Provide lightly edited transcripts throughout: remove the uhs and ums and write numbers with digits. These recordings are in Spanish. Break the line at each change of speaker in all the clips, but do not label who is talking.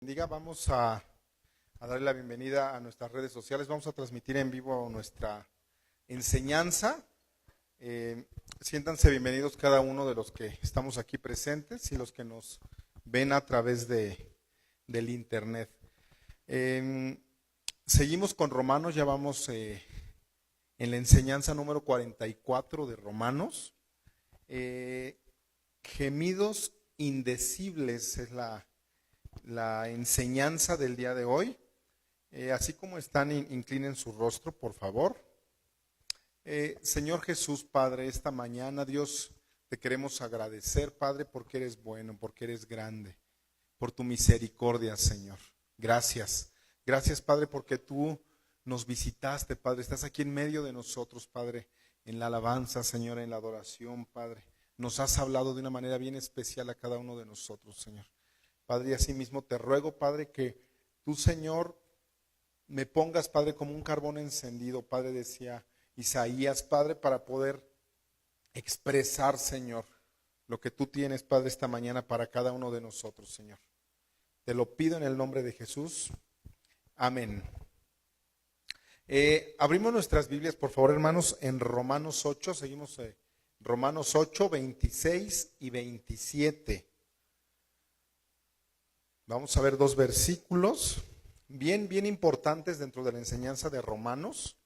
bendiga. Vamos a darle la bienvenida a nuestras redes sociales. Vamos a transmitir en vivo nuestra enseñanza. Siéntanse bienvenidos cada uno de los que estamos aquí presentes y los que nos ven a través del internet. Seguimos con Romanos, ya vamos en la enseñanza número 44 de Romanos. Gemidos indecibles es la enseñanza del día de hoy. Así como están, inclinen su rostro, por favor. Señor Jesús, Padre, esta mañana, Dios, te queremos agradecer, Padre, porque eres bueno, porque eres grande, por tu misericordia, Señor. Gracias. Gracias, Padre, porque tú nos visitaste, Padre. Estás aquí en medio de nosotros, Padre, en la alabanza, Señor, en la adoración, Padre. Nos has hablado de una manera bien especial a cada uno de nosotros, Señor. Padre, y asimismo te ruego, Padre, que tú, Señor, me pongas, Padre, como un carbón encendido, Padre, decía Isaías, Padre, para poder expresar, Señor, lo que tú tienes, Padre, esta mañana para cada uno de nosotros, Señor. Te lo pido en el nombre de Jesús. Amén. Abrimos nuestras Biblias, por favor, hermanos, en Romanos 8, seguimos Romanos 8, 26 y 27. Vamos a ver dos versículos bien importantes dentro de la enseñanza de Romanos.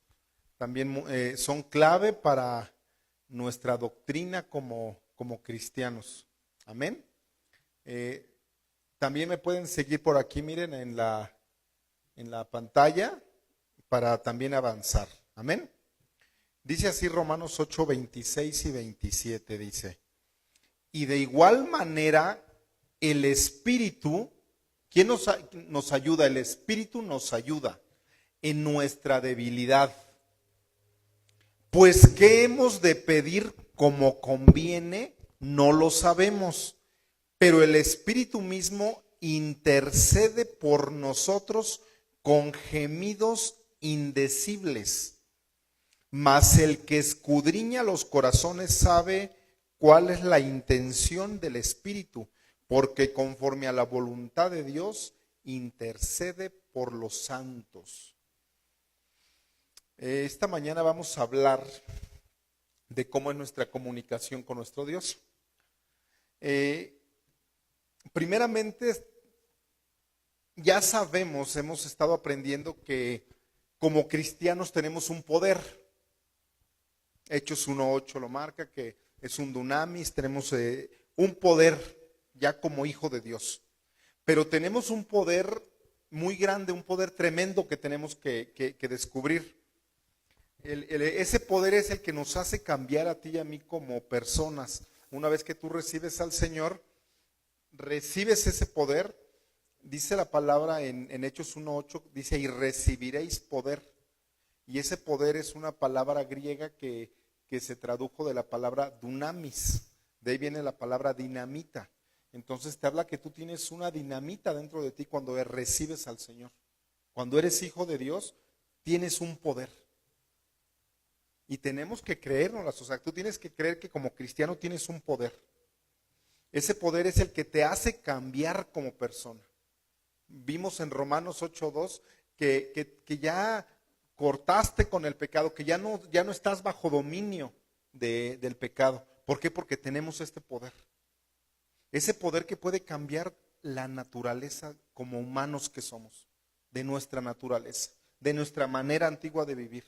También son clave para nuestra doctrina como cristianos. Amén. También me pueden seguir por aquí, miren, en la pantalla para también avanzar. Amén. Dice así Romanos 8, 26 y 27, dice: y de igual manera el Espíritu, ¿quién nos ayuda? El Espíritu nos ayuda en nuestra debilidad. Pues ¿qué hemos de pedir como conviene? No lo sabemos, pero el Espíritu mismo intercede por nosotros con gemidos indecibles. Mas el que escudriña los corazones sabe cuál es la intención del Espíritu, porque conforme a la voluntad de Dios intercede por los santos. Esta mañana vamos a hablar de cómo es nuestra comunicación con nuestro Dios. Primeramente, ya sabemos, hemos estado aprendiendo que como cristianos tenemos un poder. Hechos 1:8 lo marca, que es un dunamis, tenemos un poder ya como hijo de Dios. Pero tenemos un poder muy grande, un poder tremendo que tenemos que descubrir. Ese poder es el que nos hace cambiar a ti y a mí como personas. Una vez que tú recibes al Señor, recibes ese poder. Dice la palabra en Hechos 1:8, dice: y recibiréis poder. Y ese poder es una palabra griega que se tradujo de la palabra dunamis. De ahí viene la palabra dinamita. Entonces te habla que tú tienes una dinamita dentro de ti cuando recibes al Señor. Cuando eres hijo de Dios, tienes un poder. Y tenemos que creérnoslas. O sea, tú tienes que creer que como cristiano tienes un poder. Ese poder es el que te hace cambiar como persona. Vimos en Romanos 8:2 que ya cortaste con el pecado, que ya no estás bajo dominio del pecado. ¿Por qué? Porque tenemos este poder. Ese poder que puede cambiar la naturaleza como humanos que somos, de nuestra naturaleza, de nuestra manera antigua de vivir.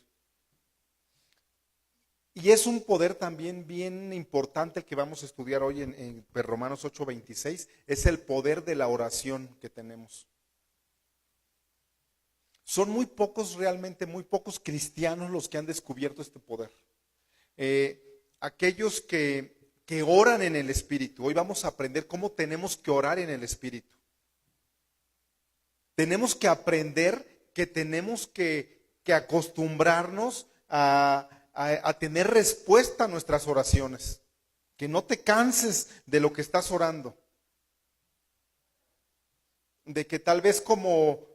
Y es un poder también bien importante que vamos a estudiar hoy en Romanos 8:26, es el poder de la oración que tenemos. Son muy pocos, realmente muy pocos cristianos los que han descubierto este poder. Aquellos que oran en el Espíritu. Hoy vamos a aprender cómo tenemos que orar en el Espíritu. Tenemos que aprender que tenemos que acostumbrarnos a tener respuesta a nuestras oraciones. Que no te canses de lo que estás orando. De que tal vez como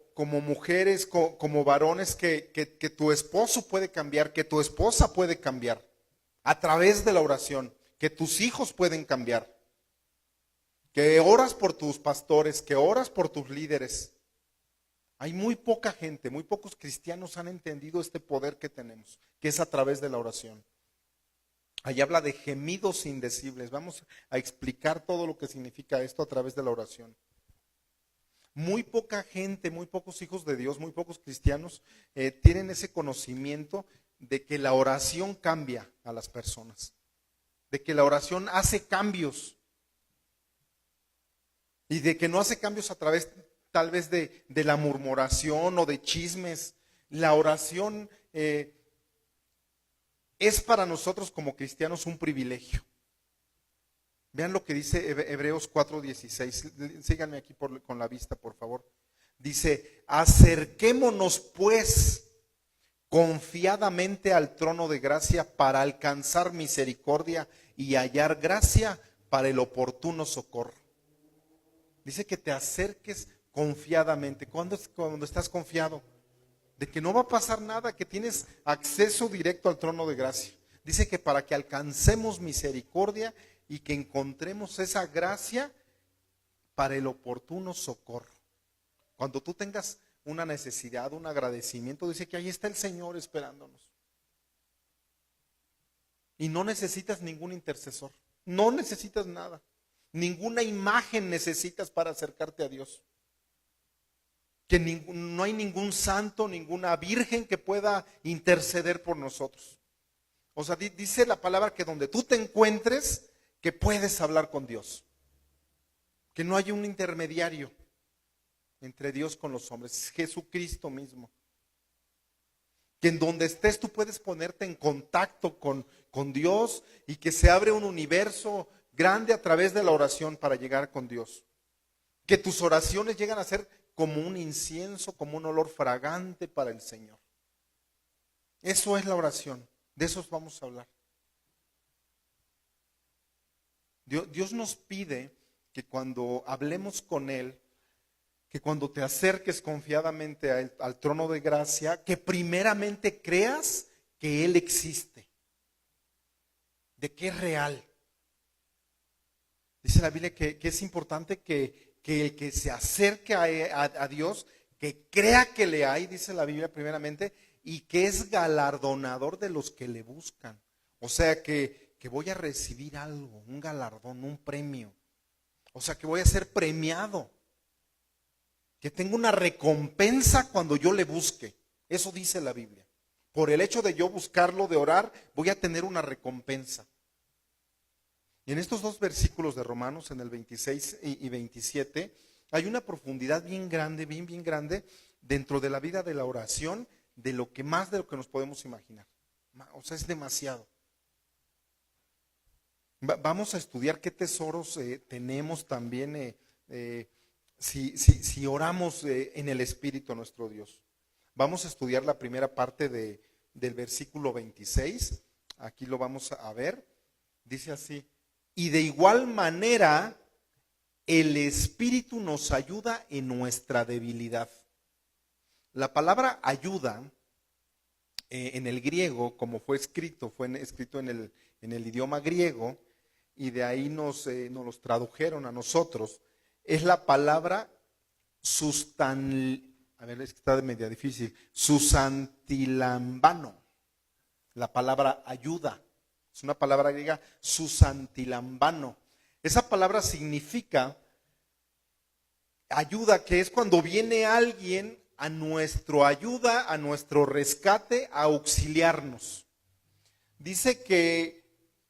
mujeres, como varones, que tu esposo puede cambiar, que tu esposa puede cambiar a través de la oración, que tus hijos pueden cambiar. que oras por tus pastores, que oras por tus líderes. Hay muy poca gente, muy pocos cristianos han entendido este poder que tenemos, que es a través de la oración. Ahí habla de gemidos indecibles. Vamos a explicar todo lo que significa esto a través de la oración. Muy poca gente, muy pocos hijos de Dios, muy pocos cristianos tienen ese conocimiento de que la oración cambia a las personas, de que la oración hace cambios y de que no hace cambios a través tal vez de la murmuración o de chismes. La oración es para nosotros como cristianos un privilegio. Vean lo que dice Hebreos 4:16. Síganme aquí con la vista, por favor. Dice, acerquémonos pues confiadamente al trono de gracia para alcanzar misericordia y hallar gracia para el oportuno socorro. Dice que te acerques confiadamente. ¿Cuándo estás confiado? De que no va a pasar nada, que tienes acceso directo al trono de gracia. Dice que para que alcancemos misericordia y que encontremos esa gracia para el oportuno socorro. Cuando tú tengas una necesidad, un agradecimiento, dice que ahí está el Señor esperándonos. Y no necesitas ningún intercesor, no necesitas nada, ninguna imagen necesitas para acercarte a Dios. Que no hay ningún santo, ninguna virgen que pueda interceder por nosotros. O sea, dice la palabra que donde tú te encuentres, que puedes hablar con Dios. Que no hay un intermediario entre Dios con los hombres, es Jesucristo mismo. Que en donde estés tú puedes ponerte en contacto con Dios y que se abre un universo grande a través de la oración para llegar con Dios. Que tus oraciones llegan a ser como un incienso, como un olor fragante para el Señor. Eso es la oración, de eso vamos a hablar. Dios nos pide que cuando hablemos con Él, que cuando te acerques confiadamente a Él, al trono de gracia, que primeramente creas que Él existe, de que es real. Dice la Biblia que es importante que el que se acerque a Dios, que crea que le hay, dice la Biblia primeramente, y que es galardonador de los que le buscan. O sea que voy a recibir algo, un galardón, un premio. O sea que voy a ser premiado. Que tengo una recompensa cuando yo le busque. Eso dice la Biblia. Por el hecho de yo buscarlo, de orar, voy a tener una recompensa. Y en estos dos versículos de Romanos, en el 26 y 27, hay una profundidad bien grande, bien grande, dentro de la vida de la oración, de lo que nos podemos imaginar. O sea, es demasiado. Vamos a estudiar qué tesoros tenemos también si oramos en el Espíritu a nuestro Dios. Vamos a estudiar la primera parte del versículo 26. Aquí lo vamos a ver. Dice así: y de igual manera el Espíritu nos ayuda en nuestra debilidad. La palabra ayuda en el griego, como fue escrito en el idioma griego, y de ahí nos los tradujeron a nosotros, es la palabra está media difícil, susantilambano. La palabra ayuda. Es una palabra griega, susantilambano. Esa palabra significa ayuda, que es cuando viene alguien a nuestra ayuda, a nuestro rescate, a auxiliarnos. Dice que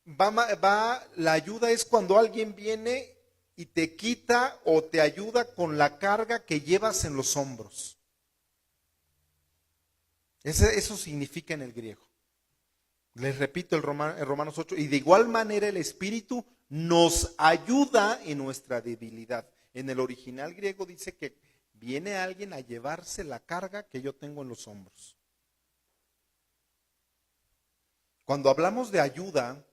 la ayuda es cuando alguien viene y te quita o te ayuda con la carga que llevas en los hombros. Eso significa en el griego. Les repito en Romanos 8, y de igual manera el Espíritu nos ayuda en nuestra debilidad. En el original griego dice que viene alguien a llevarse la carga que yo tengo en los hombros. Cuando hablamos de ayuda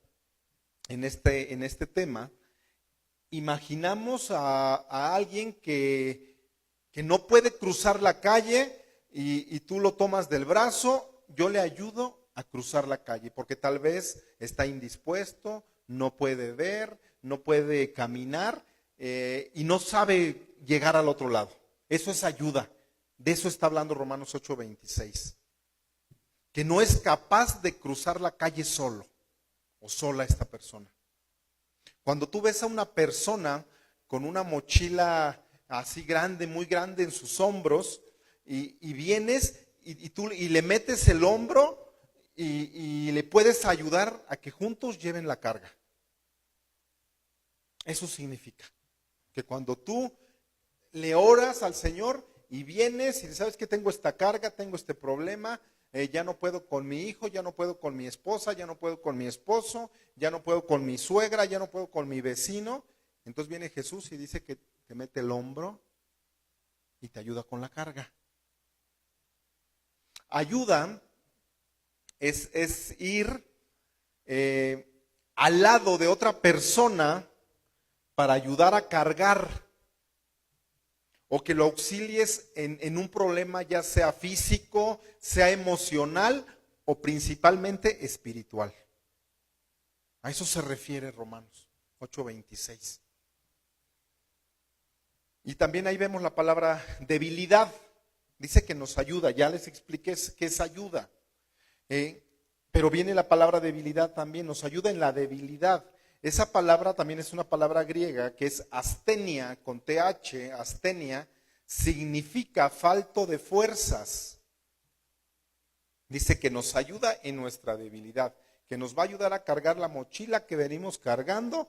en este tema, imaginamos a alguien que no puede cruzar la calle y tú lo tomas del brazo, yo le ayudo a cruzar la calle, porque tal vez está indispuesto, no puede ver, no puede caminar, y no sabe llegar al otro lado. Eso es ayuda. De eso está hablando Romanos 8:26. Que no es capaz de cruzar la calle solo o sola esta persona. Cuando tú ves a una persona con una mochila así grande, muy grande en sus hombros, y vienes y le metes el hombro y le puedes ayudar a que juntos lleven la carga. Eso significa que cuando tú le oras al Señor y vienes y sabes que tengo esta carga, tengo este problema, ya no puedo con mi hijo, ya no puedo con mi esposa, ya no puedo con mi esposo, ya no puedo con mi suegra, ya no puedo con mi vecino. Entonces viene Jesús y dice que te mete el hombro y te ayuda con la carga. Ayuda es ir al lado de otra persona para ayudar a cargar o que lo auxilies en un problema ya sea físico, sea emocional o principalmente espiritual. A eso se refiere Romanos 8:26. Y también ahí vemos la palabra debilidad. Dice que nos ayuda, ya les expliqué qué es ayuda. Pero viene la palabra debilidad también, nos ayuda en la debilidad. Esa palabra también es una palabra griega que es astenia, con TH, astenia, significa falto de fuerzas. Dice que nos ayuda en nuestra debilidad, que nos va a ayudar a cargar la mochila que venimos cargando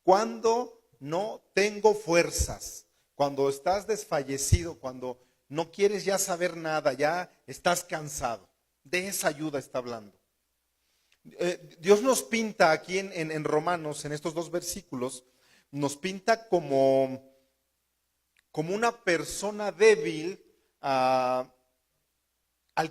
cuando no tengo fuerzas, cuando estás desfallecido, cuando no quieres ya saber nada, ya estás cansado. De esa ayuda está hablando. Dios nos pinta aquí en Romanos, en estos 2 versículos, nos pinta como una persona débil al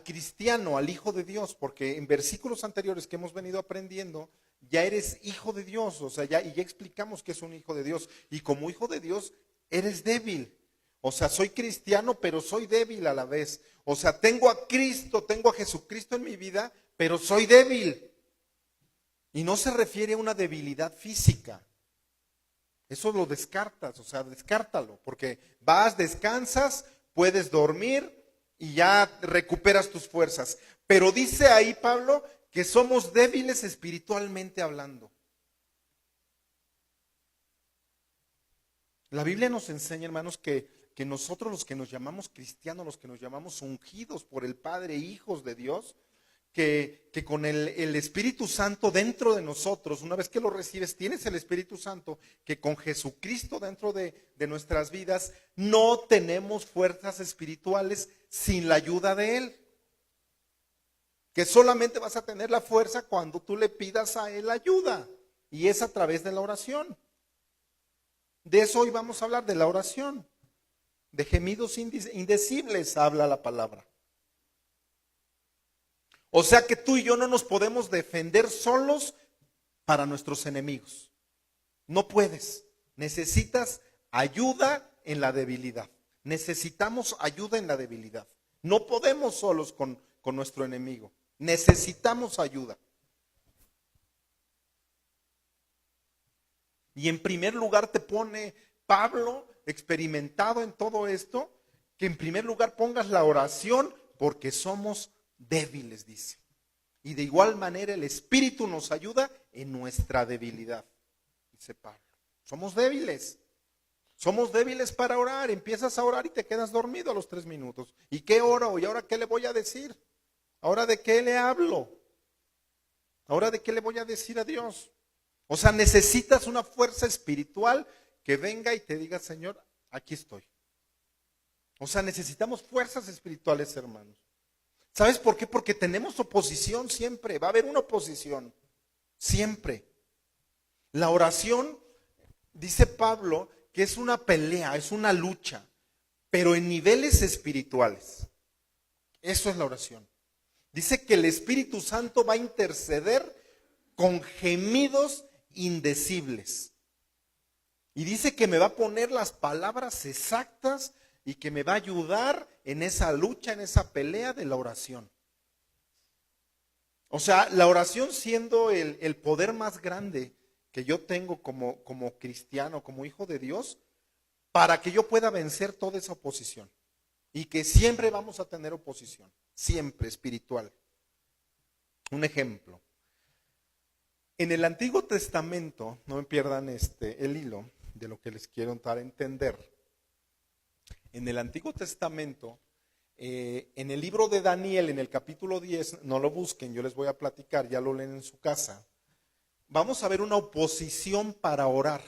cristiano, al hijo de Dios, porque en versículos anteriores que hemos venido aprendiendo, ya eres hijo de Dios, o sea, ya explicamos que es un hijo de Dios, y como hijo de Dios eres débil. O sea, soy cristiano, pero soy débil a la vez. O sea, tengo a Cristo, tengo a Jesucristo en mi vida, pero soy débil. Y no se refiere a una debilidad física. Eso lo descartas, o sea, descártalo, porque vas, descansas, puedes dormir y ya recuperas tus fuerzas. Pero dice ahí Pablo que somos débiles espiritualmente hablando. La Biblia nos enseña, hermanos, que nosotros los que nos llamamos cristianos, los que nos llamamos ungidos por el Padre, hijos de Dios, que con el Espíritu Santo dentro de nosotros, una vez que lo recibes, tienes el Espíritu Santo, que con Jesucristo dentro de nuestras vidas, no tenemos fuerzas espirituales sin la ayuda de Él. Que solamente vas a tener la fuerza cuando tú le pidas a Él ayuda, y es a través de la oración. De eso hoy vamos a hablar, de la oración. De gemidos indecibles habla la palabra. O sea que tú y yo no nos podemos defender solos para nuestros enemigos. No puedes. Necesitas ayuda en la debilidad. Necesitamos ayuda en la debilidad. No podemos solos con nuestro enemigo. Necesitamos ayuda. Y en primer lugar te pone Pablo, experimentado en todo esto, que en primer lugar pongas la oración porque somos débiles, dice. Y de igual manera el Espíritu nos ayuda en nuestra debilidad, dice Pablo. Somos débiles. Somos débiles para orar. Empiezas a orar y te quedas dormido a los 3 minutos. ¿Y qué oro? ¿Y ahora qué le voy a decir? ¿Ahora de qué le hablo? ¿Ahora de qué le voy a decir a Dios? O sea, necesitas una fuerza espiritual que venga y te diga, Señor, aquí estoy. O sea, necesitamos fuerzas espirituales, hermanos. ¿Sabes por qué? Porque tenemos oposición siempre. Va a haber una oposición. Siempre. La oración, dice Pablo, que es una pelea, es una lucha, pero en niveles espirituales. Eso es la oración. Dice que el Espíritu Santo va a interceder con gemidos indecibles. Y dice que me va a poner las palabras exactas y que me va a ayudar en esa lucha, en esa pelea de la oración. O sea, la oración siendo el poder más grande que yo tengo como cristiano, como hijo de Dios, para que yo pueda vencer toda esa oposición. Y que siempre vamos a tener oposición, siempre espiritual. Un ejemplo. En el Antiguo Testamento, no me pierdan el hilo de lo que les quiero dar a entender. En el Antiguo Testamento, en el libro de Daniel, en el capítulo 10, no lo busquen, yo les voy a platicar, ya lo leen en su casa. Vamos a ver una oposición para orar.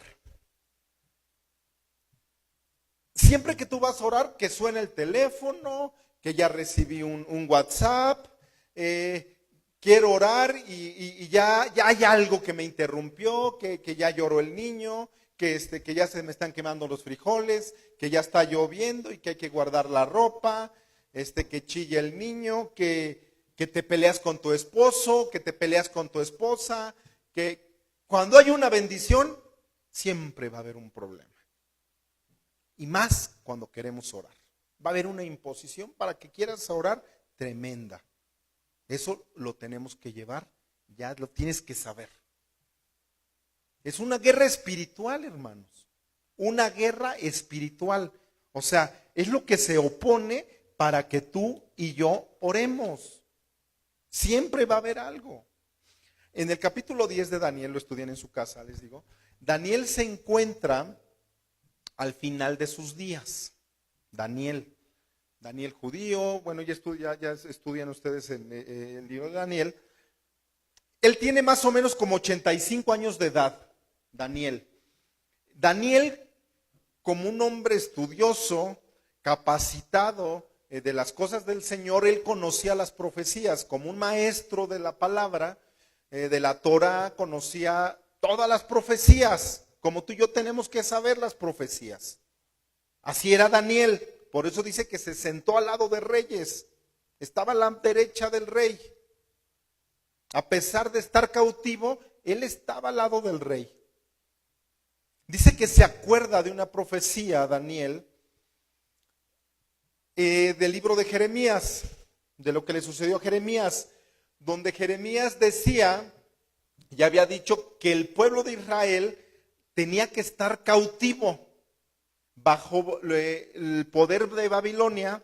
Siempre que tú vas a orar, que suene el teléfono, que ya recibí un WhatsApp, quiero orar y ya hay algo que me interrumpió, que ya lloró el niño, que ya se me están quemando los frijoles, que ya está lloviendo y que hay que guardar la ropa, que chilla el niño, que te peleas con tu esposo, que te peleas con tu esposa, que cuando hay una bendición, siempre va a haber un problema. Y más cuando queremos orar. Va a haber una imposición para que quieras orar tremenda. Eso lo tenemos que llevar, ya lo tienes que saber. Es una guerra espiritual, hermanos. Una guerra espiritual. O sea, es lo que se opone para que tú y yo oremos. Siempre va a haber algo. En el capítulo 10 de Daniel, lo estudian en su casa, les digo, Daniel se encuentra al final de sus días. Daniel judío, bueno, ya estudian ustedes en el libro de Daniel. Él tiene más o menos como 85 años de edad, Daniel. Daniel, como un hombre estudioso, capacitado de las cosas del Señor, él conocía las profecías, como un maestro de la palabra, de la Torah, conocía todas las profecías, como tú y yo tenemos que saber las profecías. Así era Daniel, por eso dice que se sentó al lado de reyes, estaba a la derecha del rey. A pesar de estar cautivo, él estaba al lado del rey. Dice que se acuerda de una profecía, Daniel, del libro de Jeremías, de lo que le sucedió a Jeremías, donde Jeremías decía, ya había dicho que el pueblo de Israel tenía que estar cautivo bajo el poder de Babilonia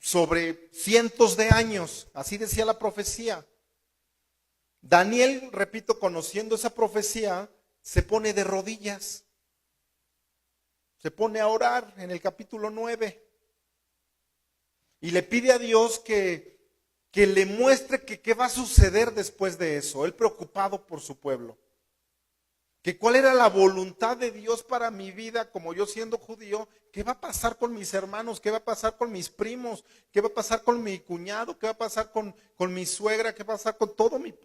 sobre cientos de años, así decía la profecía. Daniel, repito, conociendo esa profecía, se pone de rodillas, se pone a orar en el capítulo 9 y le pide a Dios que le muestre qué va a suceder después de eso, él preocupado por su pueblo. Que cuál era la voluntad de Dios para mi vida, como yo siendo judío, qué va a pasar con mis hermanos, qué va a pasar con mis primos, qué va a pasar con mi cuñado, qué va a pasar con mi suegra, qué va a pasar con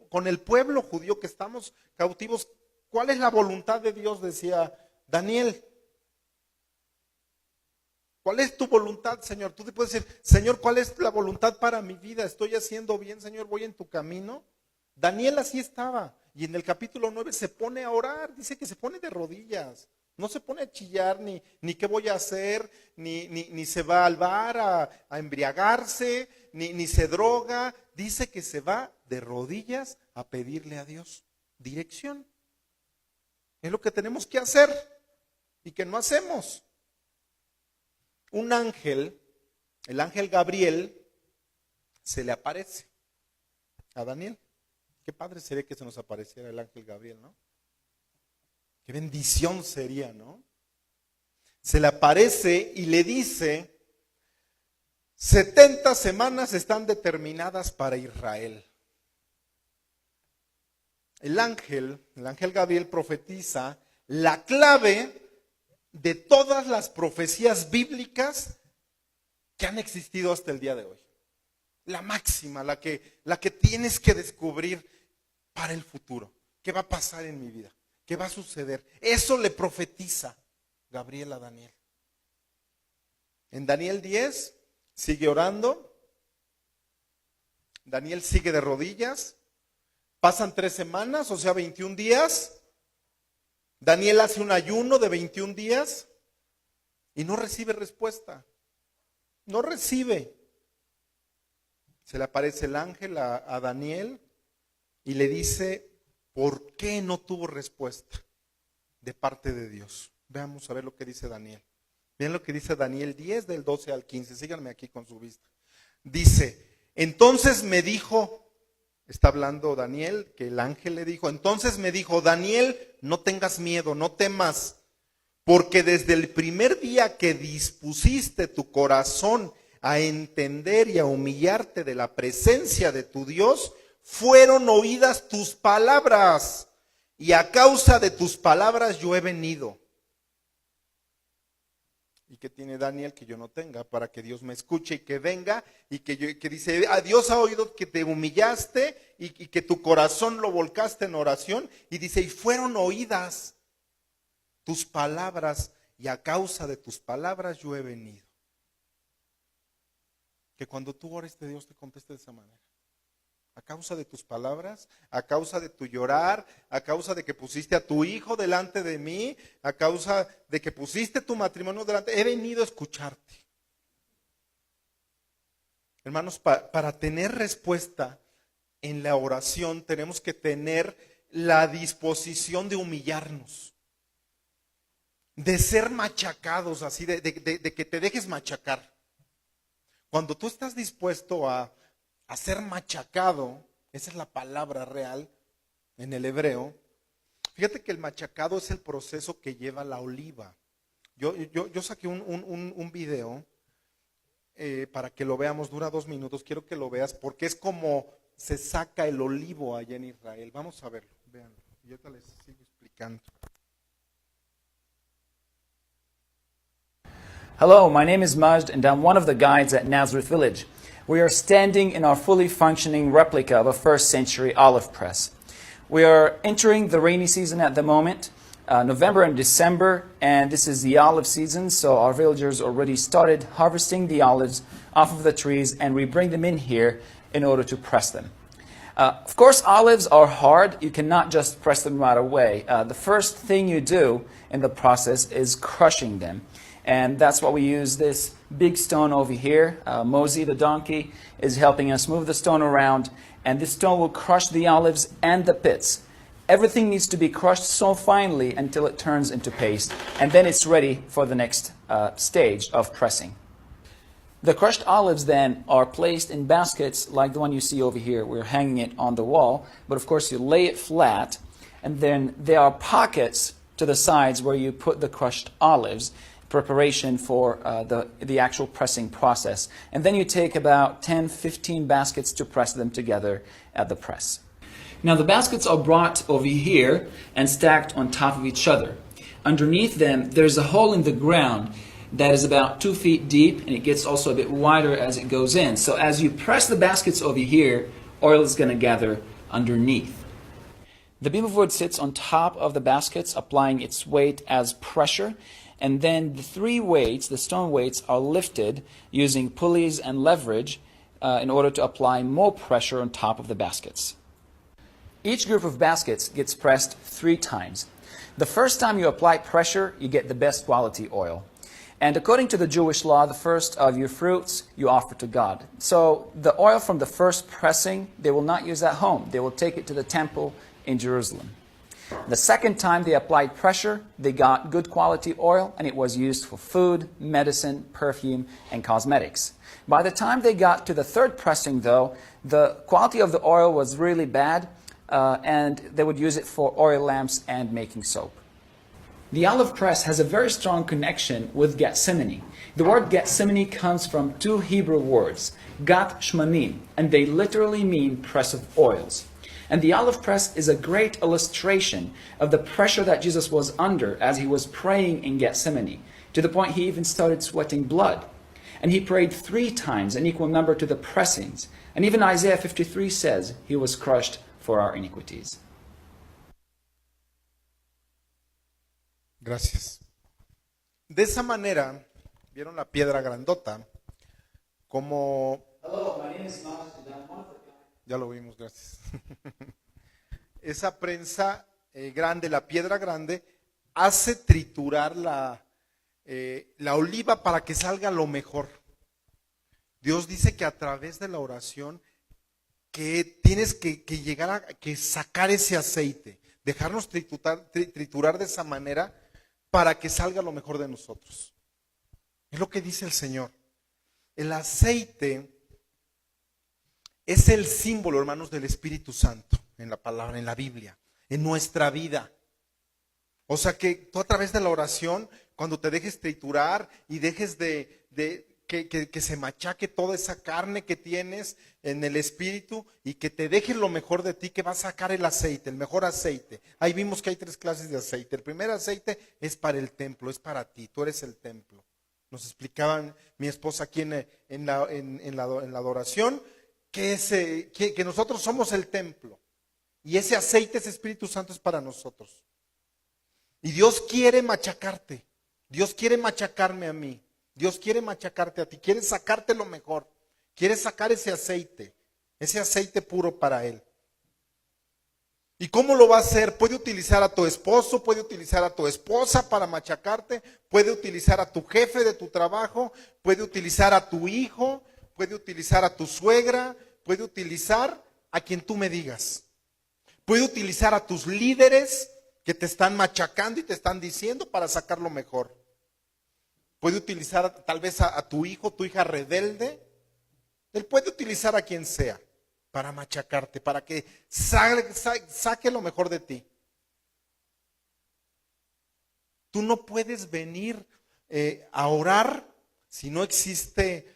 con el pueblo judío que estamos cautivos. ¿Cuál es la voluntad de Dios? Decía Daniel. ¿Cuál es tu voluntad, Señor? Tú te puedes decir, Señor, ¿cuál es la voluntad para mi vida? ¿Estoy haciendo bien, Señor? ¿Voy en tu camino? Daniel así estaba. Y en el capítulo 9 se pone a orar, dice que se pone de rodillas. No se pone a chillar ni qué voy a hacer, ni se va al bar a embriagarse, ni se droga. Dice que se va de rodillas a pedirle a Dios dirección. Es lo que tenemos que hacer y que no hacemos. Un ángel, el ángel Gabriel, se le aparece a Daniel. Qué padre sería que se nos apareciera el ángel Gabriel, ¿no? Qué bendición sería, ¿no? Se le aparece y le dice, 70 semanas están determinadas para Israel. El ángel Gabriel profetiza la clave de todas las profecías bíblicas que han existido hasta el día de hoy. La máxima, la que tienes que descubrir para el futuro. ¿Qué va a pasar en mi vida? ¿Qué va a suceder? Eso le profetiza Gabriel a Daniel. En Daniel 10 sigue orando. Daniel sigue de rodillas. Pasan 3 semanas, o sea 21 días. Daniel hace un ayuno de 21 días y no recibe respuesta. No recibe. Se le aparece el ángel a Daniel y le dice, ¿por qué no tuvo respuesta? de parte de Dios. Veamos a ver lo que dice Daniel. Vean lo que dice Daniel 10 del 12 al 15. Síganme aquí con su vista. Dice, entonces me dijo, está hablando Daniel, que el ángel le dijo, entonces me dijo, Daniel, no tengas miedo, no temas, porque desde el primer día que dispusiste tu corazón a entender y a humillarte de la presencia de tu Dios, fueron oídas tus palabras, y a causa de tus palabras yo he venido. ¿Y qué tiene Daniel que yo no tenga? Para que Dios me escuche y que venga, y que dice, Dios ha oído que te humillaste y que tu corazón lo volcaste en oración, y dice, y fueron oídas tus palabras, y a causa de tus palabras yo he venido. Que cuando tú ores de Dios te conteste de esa manera. A causa de tus palabras, a causa de tu llorar, a causa de que pusiste a tu hijo delante de mí, a causa de que pusiste tu matrimonio delante, he venido a escucharte. Hermanos, para tener respuesta en la oración tenemos que tener la disposición de humillarnos, de ser machacados, así, de que te dejes machacar. Cuando tú estás dispuesto a ser machacado, esa es la palabra real en el hebreo. Fíjate que el machacado es el proceso que lleva la oliva. Yo saqué un video para que lo veamos, dura 2 minutos, quiero que lo veas porque es como se saca el olivo allá en Israel. Vamos a verlo, vean, yo te les sigo explicando.
Hello, my name is Majd and I'm one of the guides at Nazareth Village. We are standing in our fully functioning replica of a first century olive press. We are entering the rainy season at the moment, November and December, and this is the olive season, so our villagers already started harvesting the olives off of the trees, and we bring them in here in order to press them. Of course, olives are hard. You cannot just press them right away. The first thing you do in the process is crushing them. And that's what we use this big stone over here. Mosey, the donkey, is helping us move the stone around. And this stone will crush the olives and the pits. Everything needs to be crushed so finely until it turns into paste. And then it's ready for the next stage of pressing. The crushed olives then are placed in baskets like the one you see over here. We're hanging it on the wall. But of course you lay it flat. And then there are pockets to the sides where you put the crushed olives. Preparation for the actual pressing process. And then you take about 10-15 baskets to press them together at the press. Now the baskets are brought over here and stacked on top of each other. Underneath them there's a hole in the ground that is about 2 feet deep, and it gets also a bit wider as it goes in. So as you press the baskets over here, oil is going to gather underneath. The beam of wood sits on top of the baskets, applying its weight as pressure. And then the 3 weights, the stone weights, are lifted using pulleys and leverage in order to apply more pressure on top of the baskets. Each group of baskets gets pressed 3 times. The first time you apply pressure, you get the best quality oil. And according to the Jewish law, the first of your fruits you offer to God. So the oil from the first pressing, they will not use at home. They will take it to the temple in Jerusalem. The second time they applied pressure, they got good quality oil, and it was used for food, medicine, perfume, and cosmetics. By the time they got to the third pressing, though, the quality of the oil was really bad, and they would use it for oil lamps and making soap. The olive press has a very strong connection with Gethsemane. The word Gethsemane comes from 2 Hebrew words, Gat Shmanim, and they literally mean press of oils. And the olive press is a great illustration of the pressure that Jesus was under as he was praying in Gethsemane, to the point he even started sweating blood. And he prayed 3 times, an equal number to the pressings. And even Isaiah 53 says he was crushed for our iniquities.
Gracias. De esa manera, ¿vieron la piedra grandota? Como...
Hello, my name is Maj, and I'm one of the...
Ya lo vimos, gracias. Esa prensa grande, la piedra grande, hace triturar la oliva para que salga lo mejor. Dios dice que a través de la oración que tienes que llegar a sacar ese aceite, dejarnos triturar de esa manera para que salga lo mejor de nosotros. Es lo que dice el Señor. El aceite es el símbolo, hermanos, del Espíritu Santo en la palabra, en la Biblia, en nuestra vida. O sea que tú a través de la oración, cuando te dejes triturar y dejes que se machaque toda esa carne que tienes en el espíritu y que te dejes lo mejor de ti, que va a sacar el aceite, el mejor aceite. Ahí vimos que hay 3 clases de aceite. El primer aceite es para el templo, es para ti, tú eres el templo. Nos explicaban mi esposa aquí en la adoración que nosotros somos el templo y ese aceite, ese Espíritu Santo es para nosotros. Y Dios quiere machacarte, Dios quiere machacarme a mí, Dios quiere machacarte a ti, quiere sacarte lo mejor, quiere sacar ese aceite puro para Él. ¿Y cómo lo va a hacer? Puede utilizar a tu esposo, puede utilizar a tu esposa para machacarte, puede utilizar a tu jefe de tu trabajo, puede utilizar a tu hijo, puede utilizar a tu suegra, puede utilizar a quien tú me digas. Puede utilizar a tus líderes que te están machacando y te están diciendo para sacar lo mejor. Puede utilizar tal vez a tu hijo, tu hija rebelde. Él puede utilizar a quien sea para machacarte, para que saque lo mejor de ti. Tú no puedes venir a orar si no existe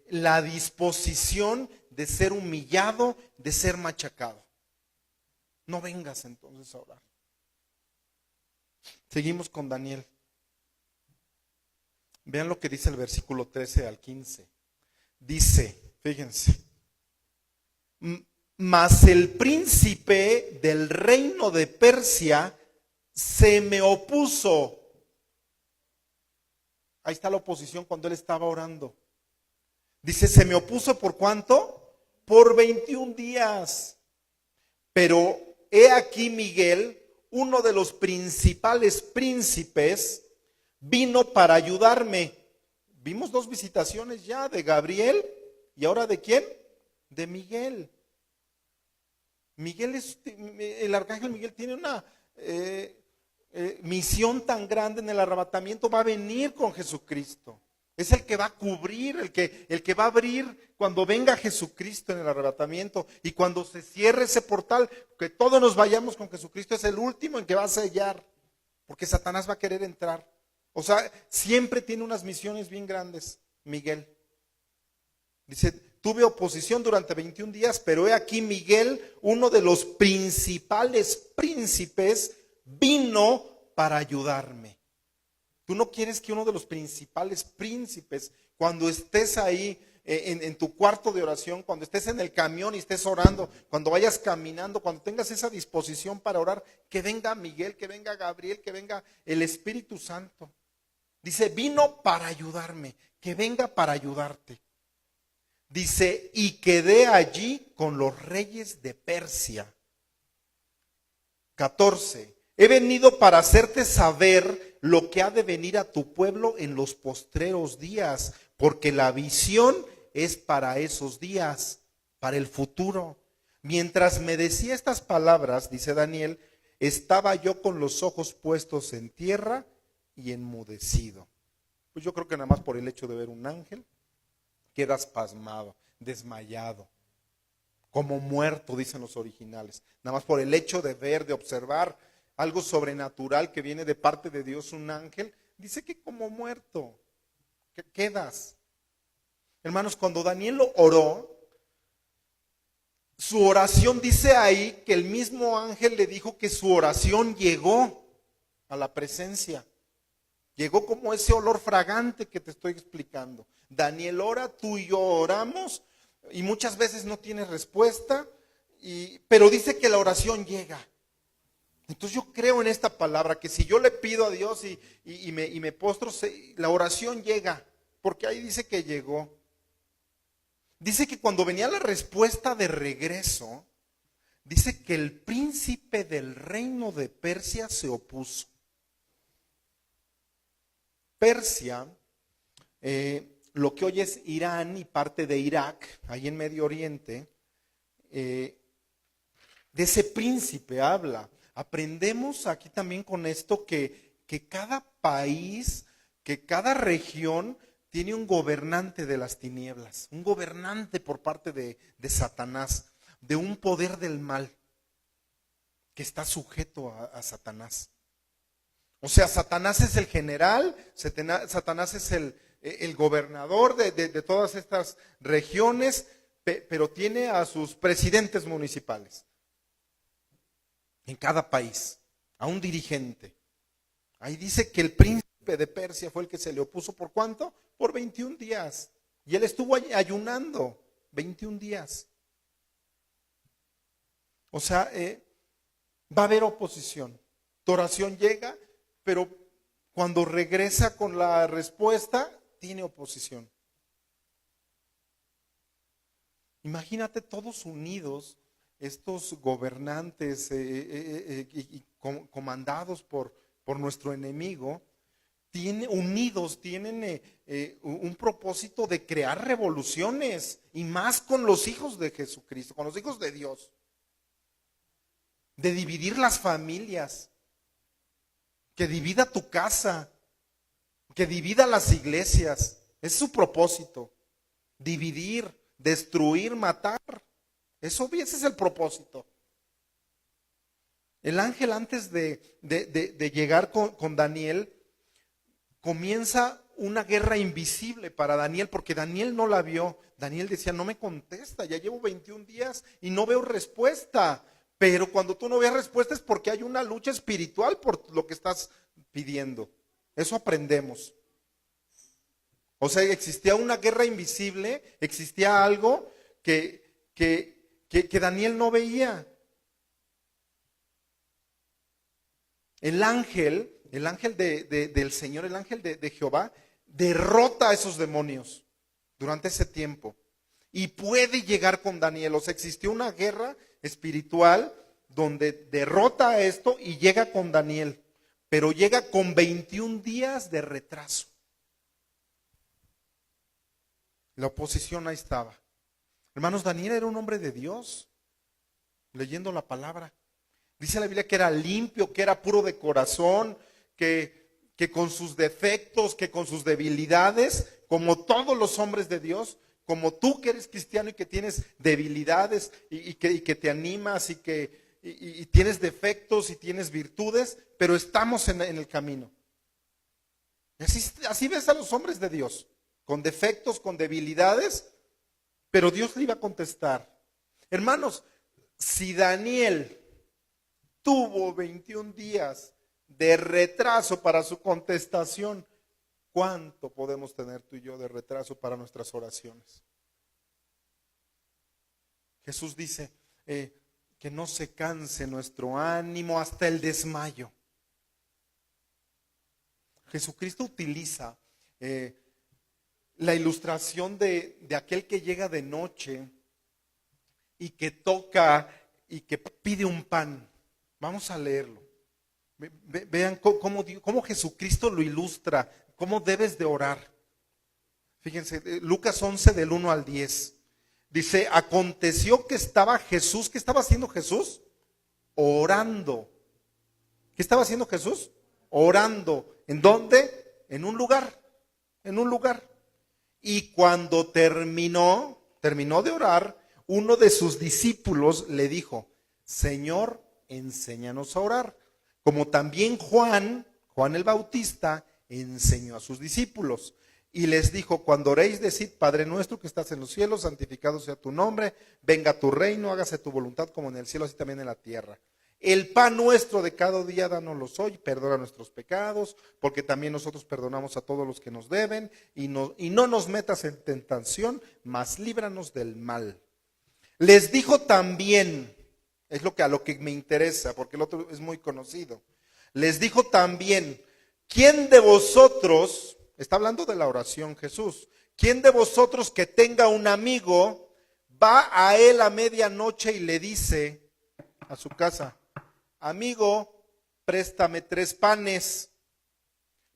la disposición de ser humillado, de ser machacado. No vengas entonces a orar. Seguimos con Daniel. Vean lo que dice el versículo 13 al 15. Dice, fíjense, mas el príncipe del reino de Persia se me opuso. Ahí está la oposición cuando él estaba orando. Dice, se me opuso ¿por cuánto? Por 21 días. Pero he aquí Miguel, uno de los principales príncipes, vino para ayudarme. Vimos 2 visitaciones ya, de Gabriel y ahora ¿de quién? De Miguel. El arcángel Miguel tiene una misión tan grande en el arrebatamiento, va a venir con Jesucristo. Es el que va a cubrir, el que va a abrir cuando venga Jesucristo en el arrebatamiento y cuando se cierre ese portal, que todos nos vayamos con Jesucristo, es el último en que va a sellar, porque Satanás va a querer entrar. O sea, siempre tiene unas misiones bien grandes, Miguel. Dice, tuve oposición durante 21 días, pero he aquí Miguel, uno de los principales príncipes, vino para ayudarme. Tú no quieres que uno de los principales príncipes, cuando estés ahí en tu cuarto de oración, cuando estés en el camión y estés orando, cuando vayas caminando, cuando tengas esa disposición para orar, que venga Miguel, que venga Gabriel, que venga el Espíritu Santo. Dice, vino para ayudarme, que venga para ayudarte. Dice, y quedé allí con los reyes de Persia. 14. He venido para hacerte saber lo que ha de venir a tu pueblo en los postreros días, porque la visión es para esos días, para el futuro. Mientras me decía estas palabras, dice Daniel, estaba yo con los ojos puestos en tierra y enmudecido. Pues yo creo que nada más por el hecho de ver un ángel, quedas pasmado, desmayado, como muerto, dicen los originales. Nada más por el hecho de ver, de observar algo sobrenatural que viene de parte de Dios, un ángel, dice que como muerto, que quedas. Hermanos, cuando Daniel oró, su oración dice ahí que el mismo ángel le dijo que su oración llegó a la presencia. Llegó como ese olor fragante que te estoy explicando. Daniel ora, tú y yo oramos y muchas veces no tiene respuesta, pero dice que la oración llega. Entonces yo creo en esta palabra, que si yo le pido a Dios y me postro, la oración llega, porque ahí dice que llegó. Dice que cuando venía la respuesta de regreso, dice que el príncipe del reino de Persia se opuso. Persia, lo que hoy es Irán y parte de Irak, ahí en Medio Oriente, de ese príncipe habla. Aprendemos aquí también con esto que cada país, que cada región tiene un gobernante de las tinieblas, un gobernante por parte de Satanás, de un poder del mal que está sujeto a Satanás. O sea, Satanás es el general, Satanás es el gobernador de todas estas regiones, pero tiene a sus presidentes municipales en cada país, a un dirigente. Ahí dice que el príncipe de Persia fue el que se le opuso. ¿Por cuánto? Por 21 días. Y él estuvo ayunando 21 días. O sea, va a haber oposición. Tu oración llega, pero cuando regresa con la respuesta, tiene oposición. Imagínate todos unidos, estos gobernantes y comandados por nuestro enemigo, unidos tienen un propósito de crear revoluciones, y más con los hijos de Jesucristo, con los hijos de Dios, de dividir las familias, que divida tu casa, que divida las iglesias. Es su propósito, dividir, destruir, matar. Ese es el propósito. El ángel, antes de llegar con Daniel, comienza una guerra invisible para Daniel, porque Daniel no la vio. Daniel decía, no me contesta, ya llevo 21 días y no veo respuesta. Pero cuando tú no veas respuesta es porque hay una lucha espiritual por lo que estás pidiendo. Eso aprendemos. O sea, existía una guerra invisible, existía algo que Daniel no veía. El ángel del Señor, el ángel de Jehová, derrota a esos demonios durante ese tiempo y puede llegar con Daniel. O sea, existió una guerra espiritual donde derrota a esto y llega con Daniel, pero llega con 21 días de retraso. La oposición ahí estaba. Hermanos, Daniel era un hombre de Dios, leyendo la palabra. Dice la Biblia que era limpio, que era puro de corazón, que con sus defectos, que con sus debilidades, como todos los hombres de Dios, como tú que eres cristiano y que tienes debilidades y que te animas y tienes defectos y tienes virtudes, pero estamos en el camino. Y así ves a los hombres de Dios, con defectos, con debilidades, pero Dios le iba a contestar. Hermanos, si Daniel tuvo 21 días de retraso para su contestación, ¿cuánto podemos tener tú y yo de retraso para nuestras oraciones? Jesús dice que no se canse nuestro ánimo hasta el desmayo. Jesucristo utiliza la ilustración de aquel que llega de noche y que toca y que pide un pan. Vamos a leerlo. Vean cómo Jesucristo lo ilustra, cómo debes de orar. Fíjense, Lucas 11 del 1 al 10. Dice, aconteció que estaba Jesús. ¿Qué estaba haciendo Jesús? Orando. ¿Qué estaba haciendo Jesús? Orando. ¿En dónde? En un lugar. En un lugar. Y cuando terminó de orar, uno de sus discípulos le dijo, Señor, enséñanos a orar, como también Juan el Bautista, enseñó a sus discípulos. Y les dijo, cuando oréis, decid, Padre nuestro que estás en los cielos, santificado sea tu nombre, venga tu reino, hágase tu voluntad como en el cielo, así también en la tierra. El pan nuestro de cada día, dánoslo hoy, perdona nuestros pecados, porque también nosotros perdonamos a todos los que nos deben, y no nos metas en tentación, mas líbranos del mal. Les dijo también, es a lo que me interesa, porque el otro es muy conocido. Les dijo también, ¿quién de vosotros, está hablando de la oración Jesús, quién de vosotros que tenga un amigo, va a él a medianoche y le dice a su casa, amigo, préstame 3 panes,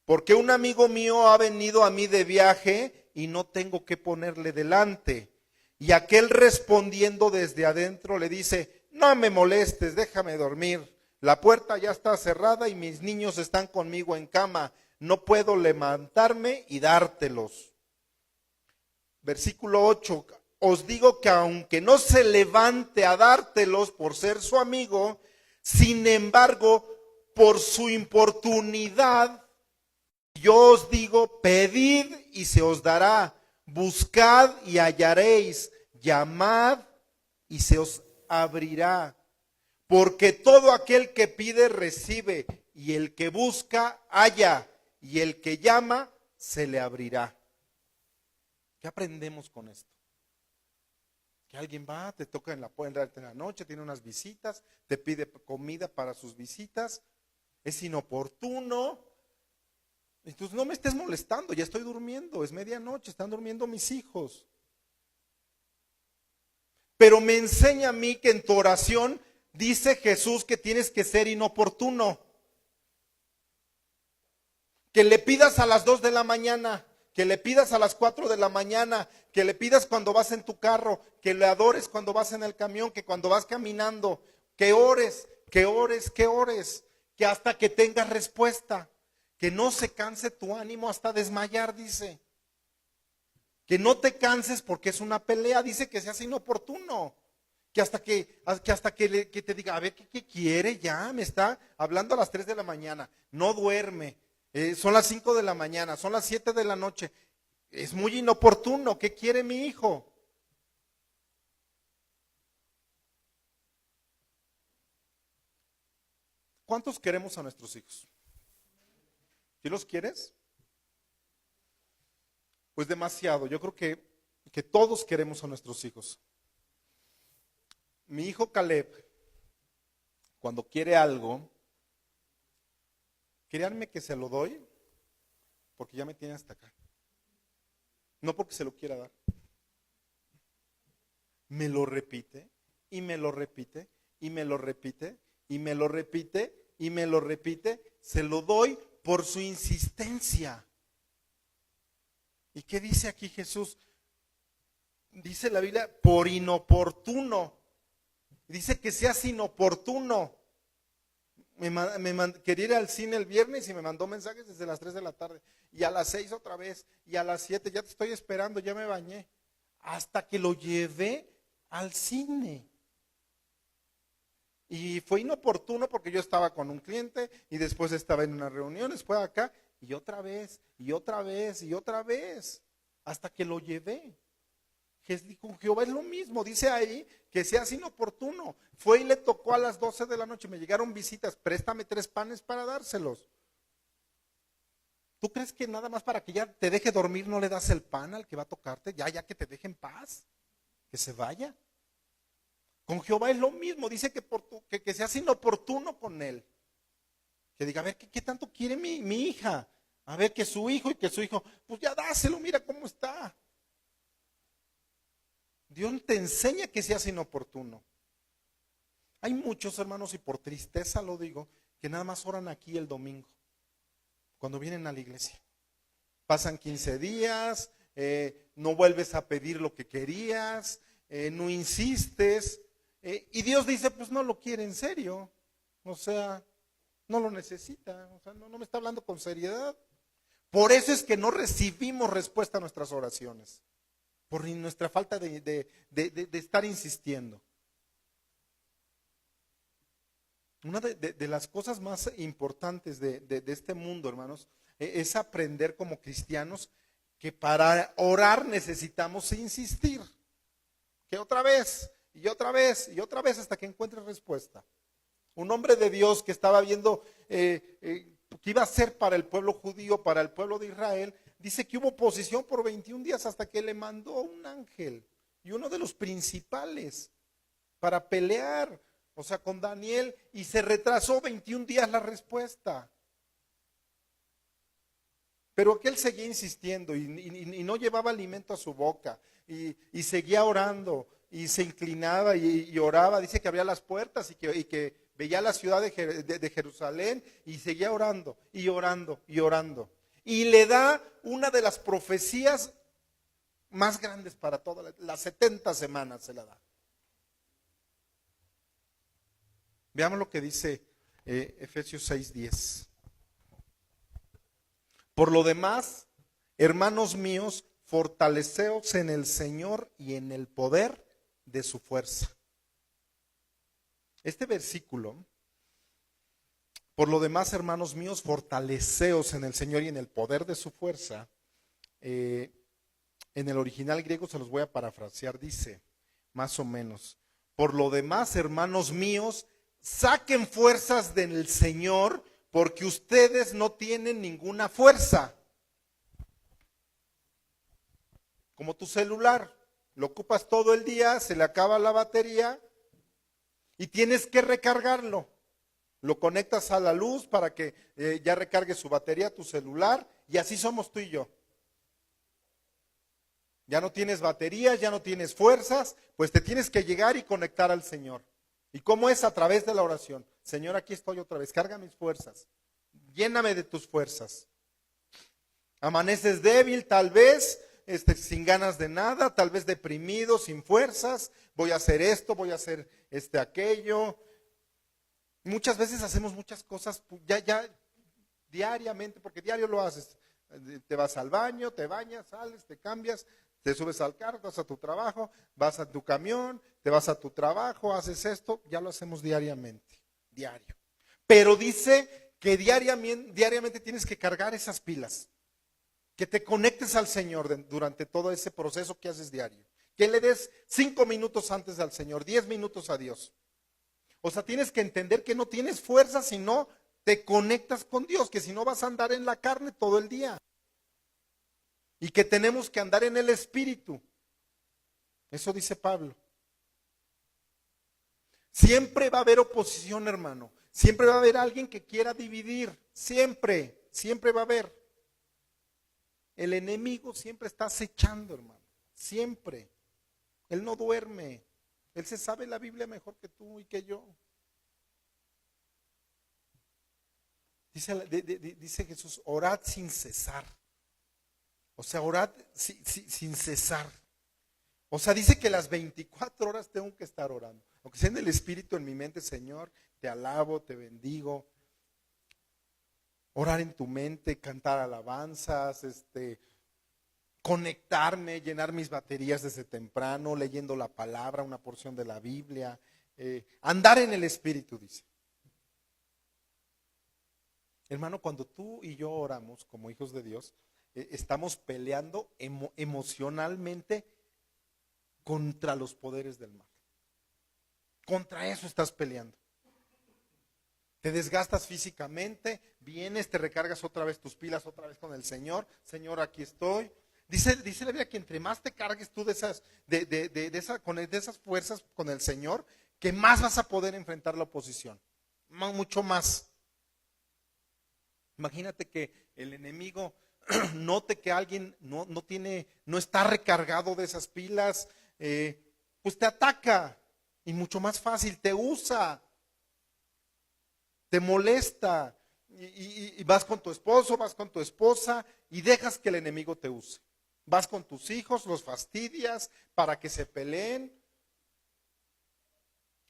porque un amigo mío ha venido a mí de viaje y no tengo que ponerle delante? Y aquel respondiendo desde adentro le dice, no me molestes, déjame dormir, La puerta ya está cerrada y mis niños están conmigo en cama. No puedo levantarme y dártelos. Versículo 8. Os digo que aunque no se levante a dártelos por ser su amigo, sin embargo, por su importunidad, yo os digo, pedid y se os dará, buscad y hallaréis, llamad y se os abrirá. Porque todo aquel que pide recibe, y el que busca halla, y el que llama se le abrirá. ¿Qué aprendemos con esto? Que alguien va, te toca en la noche, tiene unas visitas, te pide comida para sus visitas, es inoportuno. Entonces no me estés molestando, ya estoy durmiendo, es medianoche, están durmiendo mis hijos. Pero me enseña a mí que en tu oración dice Jesús que tienes que ser inoportuno. Que le pidas a las 2 de la mañana, que le pidas a las 4 de la mañana, que le pidas cuando vas en tu carro, que le adores cuando vas en el camión, que cuando vas caminando, que ores, que ores, que ores, que hasta que tengas respuesta, que no se canse tu ánimo hasta desmayar, dice. Que no te canses porque es una pelea, dice que seas inoportuno. Que hasta que te diga, a ver, ¿qué quiere? Ya me está hablando a las 3 de la mañana, no duerme, son las 5 de la mañana, son las 7 de la noche, es muy inoportuno, ¿qué quiere mi hijo? ¿Cuántos queremos a nuestros hijos? ¿Sí los quieres? Pues demasiado, yo creo que todos queremos a nuestros hijos. Mi hijo Caleb, cuando quiere algo, créanme que se lo doy porque ya me tiene hasta acá. No porque se lo quiera dar. Me lo repite y me lo repite y me lo repite y me lo repite y me lo repite. Se lo doy por su insistencia. ¿Y qué dice aquí Jesús? Dice la Biblia, por inoportuno. Dice que seas inoportuno. Quería ir al cine el viernes y me mandó mensajes desde las 3 de la tarde. Y a las 6 otra vez. Y a las 7 ya te estoy esperando, ya me bañé. Hasta que lo llevé al cine. Y fue inoportuno porque yo estaba con un cliente y después estaba en una reunión, después acá. Y otra vez, y otra vez, y otra vez. Hasta que lo llevé. Con Jehová es lo mismo, dice ahí que seas inoportuno. Fue y le tocó a las 12 de la noche, me llegaron visitas, préstame 3 panes para dárselos. ¿Tú crees que nada más para que ya te deje dormir no le das el pan al que va a tocarte? Ya que te deje en paz, que se vaya. Con Jehová es lo mismo, dice que seas inoportuno con él. Que diga, a ver, ¿qué tanto quiere mi hija? A ver, que su hijo y que su hijo, pues ya dáselo, mira cómo está. Dios te enseña que seas inoportuno. Hay muchos hermanos, y por tristeza lo digo, que nada más oran aquí el domingo, cuando vienen a la iglesia. Pasan 15 días, no vuelves a pedir lo que querías, no insistes, y Dios dice, pues no lo quiere en serio, o sea, no lo necesita, o sea, no me está hablando con seriedad. Por eso es que no recibimos respuesta a nuestras oraciones. Por nuestra falta de estar insistiendo. Una de las cosas más importantes de este mundo, hermanos, es aprender como cristianos que para orar necesitamos insistir. Que otra vez, y otra vez, y otra vez hasta que encuentres respuesta. Un hombre de Dios que estaba viendo qué iba a hacer para el pueblo judío, para el pueblo de Israel, dice que hubo oposición por 21 días hasta que le mandó un ángel y uno de los principales para pelear, o sea, con Daniel, y se retrasó 21 días la respuesta. Pero aquel seguía insistiendo y no llevaba alimento a su boca y seguía orando y se inclinaba y oraba. Dice que abría las puertas y que veía la ciudad de Jerusalén y seguía orando y orando y orando. Y le da una de las profecías más grandes para todas las 70 semanas se la da. Veamos lo que dice Efesios 6:10. Por lo demás, hermanos míos, fortaleceos en el Señor y en el poder de su fuerza. Este versículo, por lo demás, hermanos míos, fortaleceos en el Señor y en el poder de su fuerza, en el original griego se los voy a parafrasear, dice, más o menos, por lo demás, hermanos míos, saquen fuerzas del Señor, porque ustedes no tienen ninguna fuerza. Como tu celular, lo ocupas todo el día, se le acaba la batería y tienes que recargarlo. Lo conectas a la luz para que ya recargue su batería tu celular, y así somos tú y yo. Ya no tienes baterías, ya no tienes fuerzas, pues te tienes que llegar y conectar al Señor. ¿Y cómo es? A través de la oración. Señor, aquí estoy otra vez, carga mis fuerzas, lléname de tus fuerzas. Amaneces débil, tal vez, sin ganas de nada, tal vez deprimido, sin fuerzas. Voy a hacer esto, voy a hacer aquello. Muchas veces hacemos muchas cosas ya diariamente, porque diario lo haces. Te vas al baño, te bañas, sales, te cambias, te subes al carro, vas a tu trabajo, vas a tu camión, te vas a tu trabajo, haces esto, ya lo hacemos diariamente, diario. Pero dice que diariamente tienes que cargar esas pilas, que te conectes al Señor durante todo ese proceso que haces diario, que le des 5 minutos antes al Señor, 10 minutos a Dios. O sea, tienes que entender que no tienes fuerza si no te conectas con Dios, que si no vas a andar en la carne todo el día. Y que tenemos que andar en el Espíritu. Eso dice Pablo. Siempre va a haber oposición, hermano. Siempre va a haber alguien que quiera dividir. Siempre, siempre va a haber. El enemigo siempre está acechando, hermano. Siempre. Él no duerme. Él se sabe la Biblia mejor que tú y que yo. Dice Jesús, orad sin cesar. O sea, orad sin cesar. O sea, dice que las 24 horas tengo que estar orando. Aunque sea en el Espíritu, en mi mente, Señor, te alabo, te bendigo. Orar en tu mente, cantar alabanzas, conectarme, llenar mis baterías desde temprano, leyendo la palabra, una porción de la Biblia. Andar en el Espíritu, dice. Hermano, cuando tú y yo oramos como hijos de Dios, estamos peleando emocionalmente contra los poderes del mal. Contra eso estás peleando. Te desgastas físicamente, vienes, te recargas otra vez tus pilas, otra vez con el Señor. Señor, aquí estoy. Dice la Biblia que entre más te cargues tú de esas fuerzas con el Señor, que más vas a poder enfrentar la oposición. Mucho más. Imagínate que el enemigo note que alguien no está recargado de esas pilas, pues te ataca y mucho más fácil, te usa, te molesta y vas con tu esposo, vas con tu esposa y dejas que el enemigo te use. Vas con tus hijos, los fastidias para que se peleen.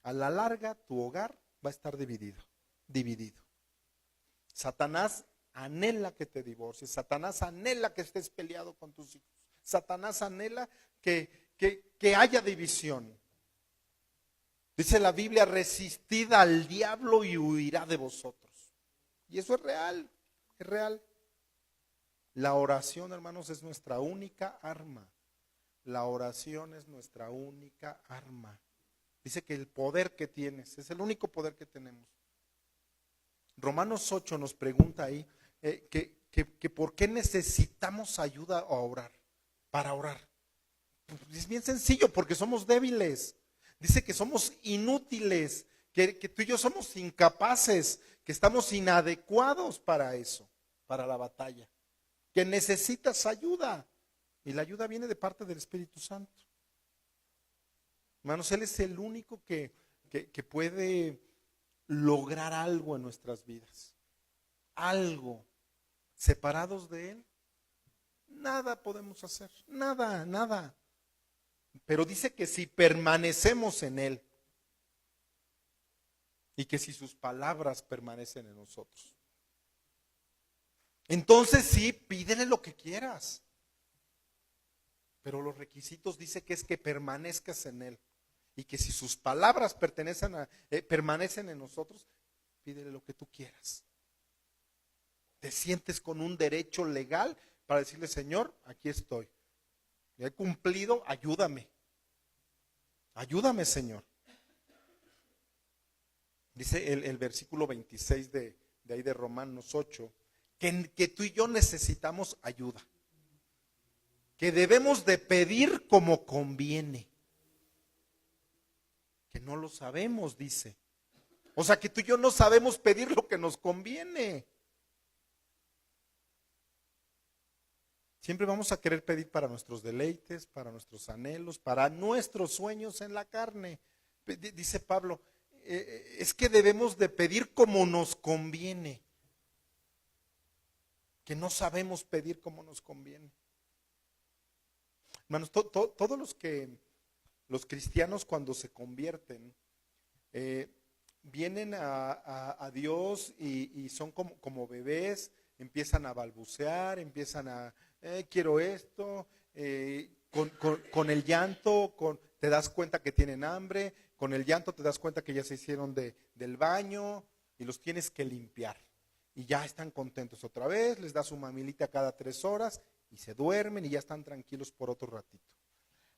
A la larga tu hogar va a estar dividido. Satanás anhela que te divorcies, Satanás anhela que estés peleado con tus hijos, Satanás anhela que haya división. Dice la Biblia, resistid al diablo y huirá de vosotros. Y eso es real, es real. La oración, hermanos, es nuestra única arma. La oración es nuestra única arma. Dice que el poder que tienes, es el único poder que tenemos. Romanos 8 nos pregunta ahí que por qué necesitamos ayuda a orar, para orar. Es bien sencillo, porque somos débiles. Dice que somos inútiles, que tú y yo somos incapaces, que estamos inadecuados para eso, para la batalla. Que necesitas ayuda. Y la ayuda viene de parte del Espíritu Santo. Hermanos, Él es el único que puede lograr algo en nuestras vidas. Algo. Separados de Él, nada podemos hacer. Nada. Pero dice que si permanecemos en Él, y que si sus palabras permanecen en nosotros. Entonces sí, pídele lo que quieras. Pero los requisitos dice que es que permanezcas en Él. Y que si sus palabras permanecen en nosotros, pídele lo que tú quieras. Te sientes con un derecho legal para decirle, Señor, aquí estoy. He cumplido, ayúdame. Ayúdame, Señor. Dice el versículo 26 de ahí de Romanos 8, que tú y yo necesitamos ayuda. Que debemos de pedir como conviene. Que no lo sabemos, dice. O sea, que tú y yo no sabemos pedir lo que nos conviene. Siempre vamos a querer pedir para nuestros deleites, para nuestros anhelos, para nuestros sueños en la carne. Dice Pablo, es que debemos de pedir como nos conviene. Que no sabemos pedir como nos conviene. Hermanos, todos los cristianos cuando se convierten, vienen a Dios y son como bebés, empiezan a balbucear, empiezan a, quiero esto, con el llanto, te das cuenta que tienen hambre, con el llanto te das cuenta que ya se hicieron del baño y los tienes que limpiar. Y ya están contentos otra vez, les das su mamilita cada 3 horas y se duermen y ya están tranquilos por otro ratito.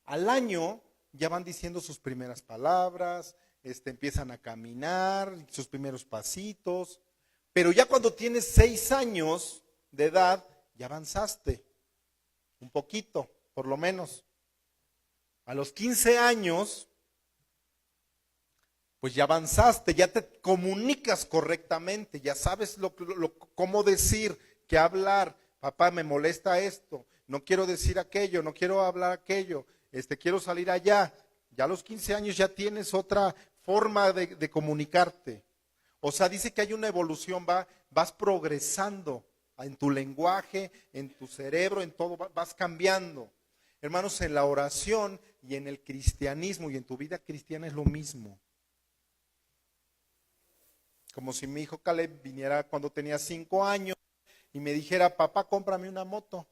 Al año ya van diciendo sus primeras palabras, empiezan a caminar, sus primeros pasitos, pero ya cuando tienes 6 años de edad, ya avanzaste un poquito, por lo menos. A los 15 años, pues ya avanzaste, ya te comunicas correctamente, ya sabes cómo decir, qué hablar. Papá, me molesta esto, no quiero decir aquello, no quiero hablar aquello, quiero salir allá. Ya a los 15 años ya tienes otra forma de comunicarte. O sea, dice que hay una evolución, vas progresando en tu lenguaje, en tu cerebro, en todo, vas cambiando. Hermanos, en la oración y en el cristianismo y en tu vida cristiana es lo mismo. Como si mi hijo Caleb viniera cuando tenía 5 años y me dijera, papá, cómprame una moto.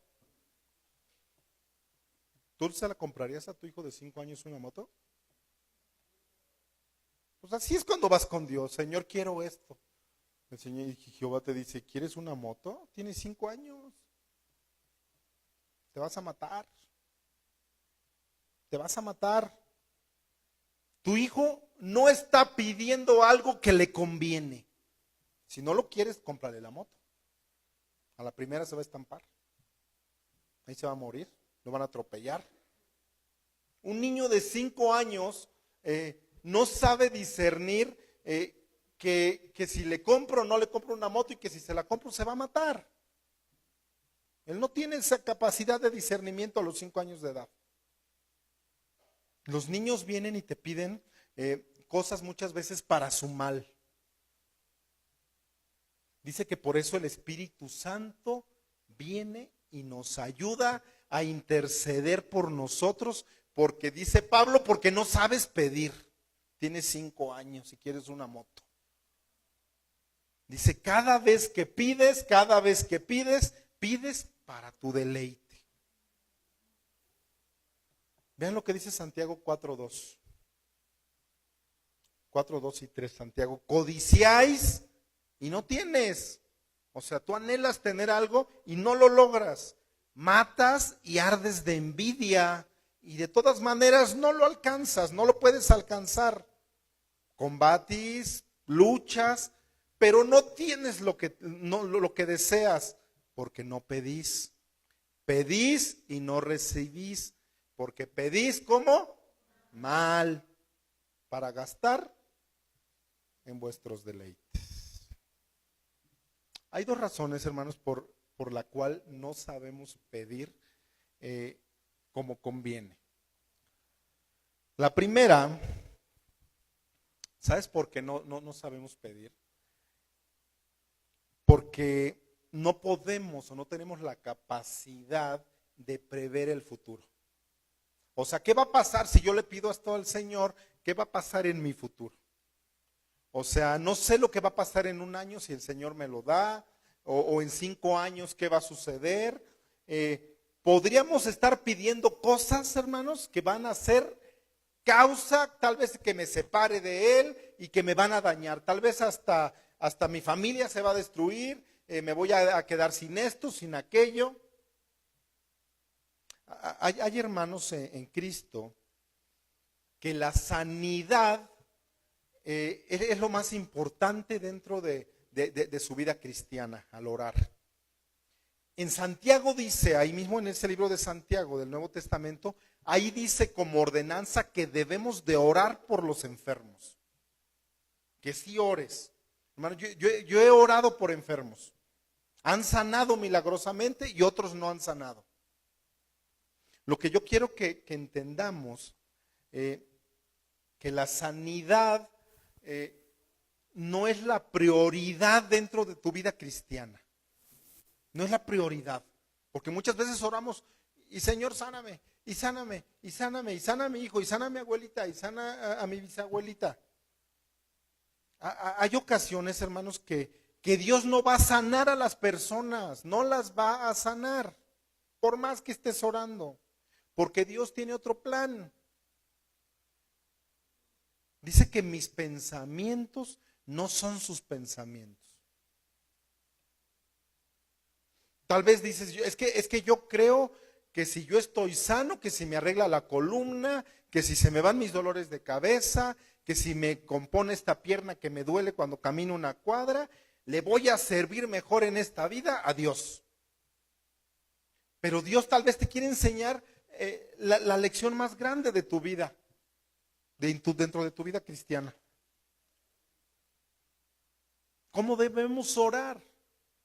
¿Tú se la comprarías a tu hijo de 5 años una moto? Pues así es cuando vas con Dios. Señor, quiero esto. El Señor Jehová te dice, ¿quieres una moto? Tienes 5 años. Te vas a matar. Te vas a matar. Tu hijo no está pidiendo algo que le conviene. Si no lo quieres, cómprale la moto. A la primera se va a estampar. Ahí se va a morir. Lo van a atropellar. Un niño de 5 años no sabe discernir que si le compro o no le compro una moto y que si se la compro se va a matar. Él no tiene esa capacidad de discernimiento a los 5 años de edad. Los niños vienen y te piden cosas muchas veces para su mal. Dice que por eso el Espíritu Santo viene y nos ayuda a interceder por nosotros, porque dice Pablo, porque no sabes pedir. Tienes 5 años y quieres una moto. Dice, cada vez que pides, pides para tu deleite. Vean lo que dice Santiago 4:2. 4:2 y 3, Santiago. Codiciáis y no tienes. O sea, tú anhelas tener algo y no lo logras. Matas y ardes de envidia y de todas maneras no lo alcanzas, no lo puedes alcanzar. Combatís, luchas, pero no tienes lo que deseas porque no pedís. Pedís y no recibís. Porque pedís, ¿cómo? Mal, para gastar en vuestros deleites. Hay 2 razones, hermanos, por la cual no sabemos pedir como conviene. La primera, ¿sabes por qué no sabemos pedir? Porque no podemos o no tenemos la capacidad de prever el futuro. O sea, ¿qué va a pasar si yo le pido esto al Señor? ¿Qué va a pasar en mi futuro? O sea, no sé lo que va a pasar en un año si el Señor me lo da, o en 5 años qué va a suceder. Podríamos estar pidiendo cosas, hermanos, que van a ser causa tal vez que me separe de Él y que me van a dañar. Tal vez hasta mi familia se va a destruir, me voy a quedar sin esto, sin aquello. Hay hermanos en Cristo que la sanidad es lo más importante dentro de su vida cristiana al orar. En Santiago dice, ahí mismo en ese libro de Santiago del Nuevo Testamento, ahí dice como ordenanza que debemos de orar por los enfermos. Que sí ores. Hermano, yo he orado por enfermos. Han sanado milagrosamente y otros no han sanado. Lo que yo quiero que entendamos, que la sanidad no es la prioridad dentro de tu vida cristiana. No es la prioridad. Porque muchas veces oramos y Señor, sáname, y sáname, y sáname, y sana a mi hijo, y sana a mi abuelita, y sana a mi bisabuelita. Hay ocasiones, hermanos, que Dios no va a sanar a las personas, no las va a sanar, por más que estés orando, porque Dios tiene otro plan. Dice que mis pensamientos no son sus pensamientos. Tal vez dices, es que yo creo que si yo estoy sano, que si me arregla la columna, que si se me van mis dolores de cabeza, que si me compone esta pierna que me duele cuando camino una cuadra, le voy a servir mejor en esta vida a Dios. Pero Dios tal vez te quiere enseñar la lección más grande de tu vida, dentro de tu vida cristiana. ¿Cómo debemos orar?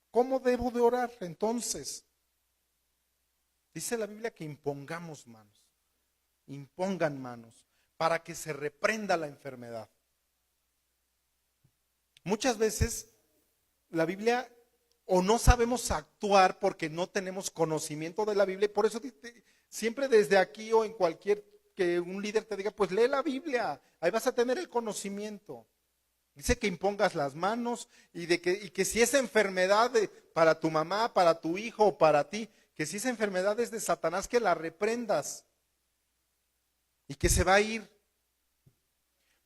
¿Cómo debo de orar? Entonces, dice la Biblia que impongamos manos, impongan manos para que se reprenda la enfermedad. Muchas veces la Biblia o no sabemos actuar porque no tenemos conocimiento de la Biblia, y por eso siempre desde aquí o en cualquier que un líder te diga, pues lee la Biblia, ahí vas a tener el conocimiento. Dice que impongas las manos y que si esa enfermedad para tu mamá, para tu hijo o para ti, que si esa enfermedad es de Satanás, que la reprendas y que se va a ir.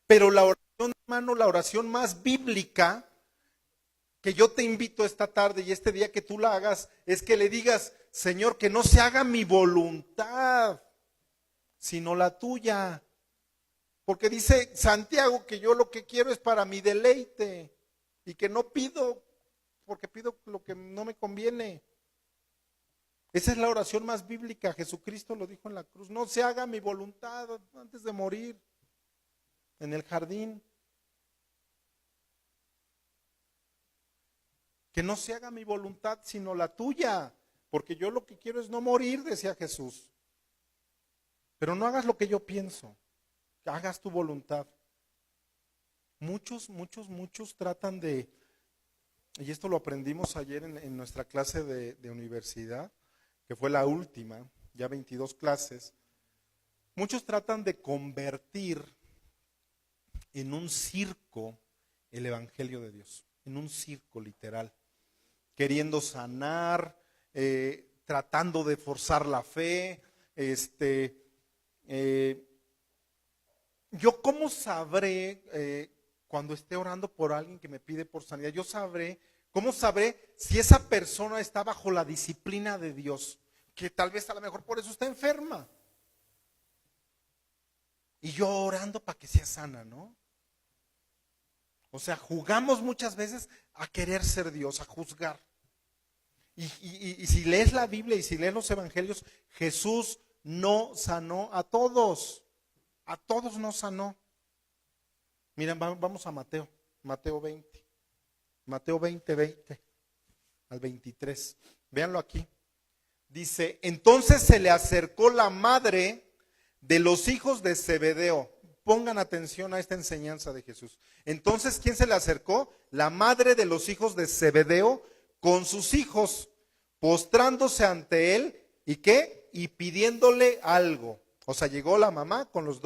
Pero la oración, hermano, la oración más bíblica que yo te invito esta tarde y este día que tú la hagas, es que le digas, Señor, que no se haga mi voluntad, sino la tuya. Porque dice Santiago que yo lo que quiero es para mi deleite y que no pido porque pido lo que no me conviene. Esa es la oración más bíblica. Jesucristo lo dijo en la cruz. No se haga mi voluntad antes de morir en el jardín. Que no se haga mi voluntad sino la tuya. Porque yo lo que quiero es no morir, decía Jesús. Pero no hagas lo que yo pienso. Que hagas tu voluntad. Muchos tratan de, y esto lo aprendimos ayer en nuestra clase de universidad, que fue la última, ya 22 clases. Muchos tratan de convertir en un circo el Evangelio de Dios, en un circo literal, queriendo sanar, tratando de forzar la fe, yo cómo sabré cuando esté orando por alguien que me pide por sanidad, ¿cómo sabré si esa persona está bajo la disciplina de Dios? Que tal vez a lo mejor por eso está enferma. Y yo orando para que sea sana, ¿no? O sea, jugamos muchas veces a querer ser Dios, a juzgar. Y si lees la Biblia y si lees los evangelios, Jesús no sanó a todos no sanó. Miren, vamos a Mateo 20 al 23. Véanlo aquí. Dice, entonces se le acercó la madre de los hijos de Zebedeo. Pongan atención a esta enseñanza de Jesús. Entonces, ¿quién se le acercó? La madre de los hijos de Zebedeo con sus hijos, postrándose ante él, ¿y qué? Y pidiéndole algo. O sea, llegó la mamá con sus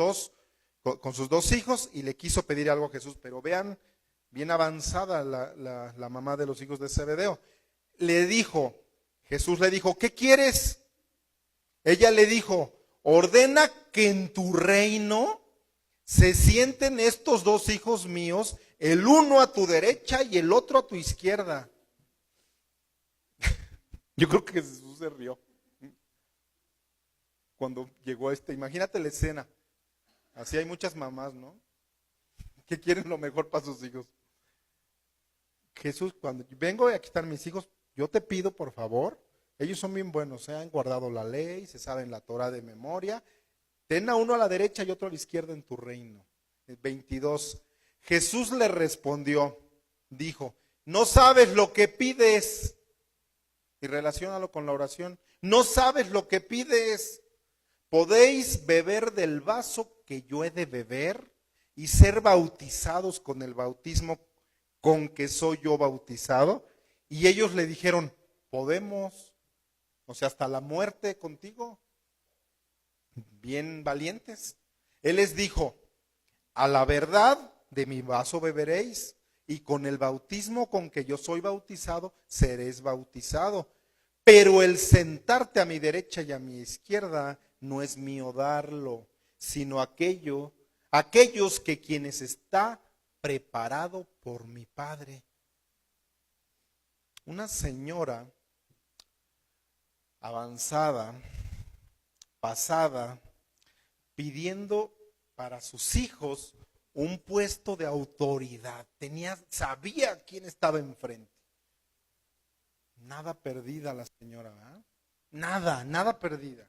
dos hijos y le quiso pedir algo a Jesús. Pero vean bien avanzada la mamá de los hijos de Zebedeo. Jesús le dijo, ¿qué quieres? Ella le dijo, ordena que en tu reino se sienten estos dos hijos míos, el uno a tu derecha y el otro a tu izquierda. Yo creo que Jesús se rió cuando llegó imagínate la escena. Así hay muchas mamás, ¿no? Que quieren lo mejor para sus hijos. Jesús, cuando vengo, aquí están mis hijos, yo te pido por favor, ellos son bien buenos, han guardado la ley, se saben la Torah de memoria, ten a uno a la derecha y otro a la izquierda en tu reino. 22. Jesús le respondió, dijo, no sabes lo que pides. Y relaciónalo con la oración. No sabes lo que pides. ¿Podéis beber del vaso que yo he de beber y ser bautizados con el bautismo con que soy yo bautizado? Y ellos le dijeron, podemos, o sea, hasta la muerte contigo. Bien valientes. Él les dijo, a la verdad de mi vaso beberéis y con el bautismo con que yo soy bautizado seréis bautizado. Pero el sentarte a mi derecha y a mi izquierda no es mío darlo, sino aquellos que quienes está preparado por mi Padre. Una señora avanzada, pasada, pidiendo para sus hijos un puesto de autoridad. Sabía quién estaba enfrente. Nada perdida la señora, ¿verdad? Nada perdida.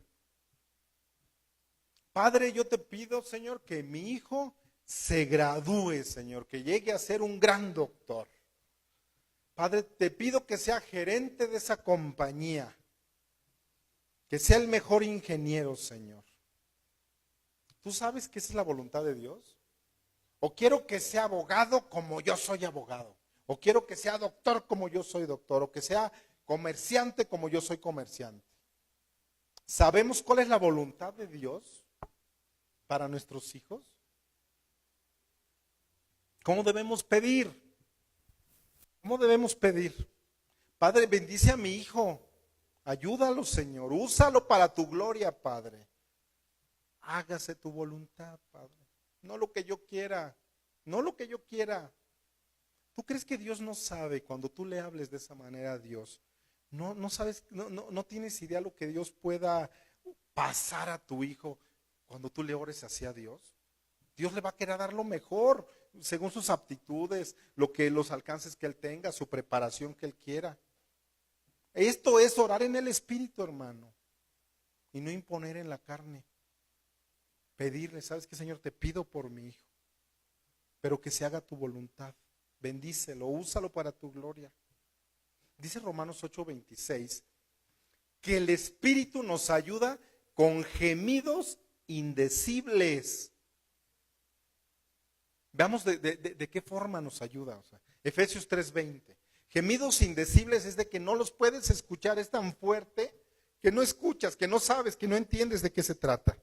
Padre, yo te pido, Señor, que mi hijo se gradúe, Señor, que llegue a ser un gran doctor. Padre, te pido que sea gerente de esa compañía, que sea el mejor ingeniero, Señor. ¿Tú sabes que esa es la voluntad de Dios? O quiero que sea abogado como yo soy abogado, o quiero que sea doctor como yo soy doctor, o que sea comerciante como yo soy comerciante. ¿Sabemos cuál es la voluntad de Dios para nuestros hijos? ¿Cómo debemos pedir? ¿Cómo debemos pedir? Padre, bendice a mi hijo. Ayúdalo, Señor. Úsalo para tu gloria, Padre. Hágase tu voluntad, Padre. No lo que yo quiera. No lo que yo quiera. ¿Tú crees que Dios no sabe cuando tú le hables de esa manera a Dios? No sabes, no tienes idea lo que Dios pueda pasar a tu hijo cuando tú le ores hacia Dios. Dios le va a querer dar lo mejor, según sus aptitudes, los alcances que él tenga, su preparación que él quiera. Esto es orar en el Espíritu, hermano, y no imponer en la carne. Pedirle, ¿sabes qué, Señor? Te pido por mi hijo, pero que se haga tu voluntad. Bendícelo, úsalo para tu gloria. Dice Romanos 8:26 que el Espíritu nos ayuda con gemidos indecibles. Veamos de qué forma nos ayuda. Efesios 3:20. Gemidos indecibles es de que no los puedes escuchar, es tan fuerte que no escuchas, que no sabes, que no entiendes de qué se trata.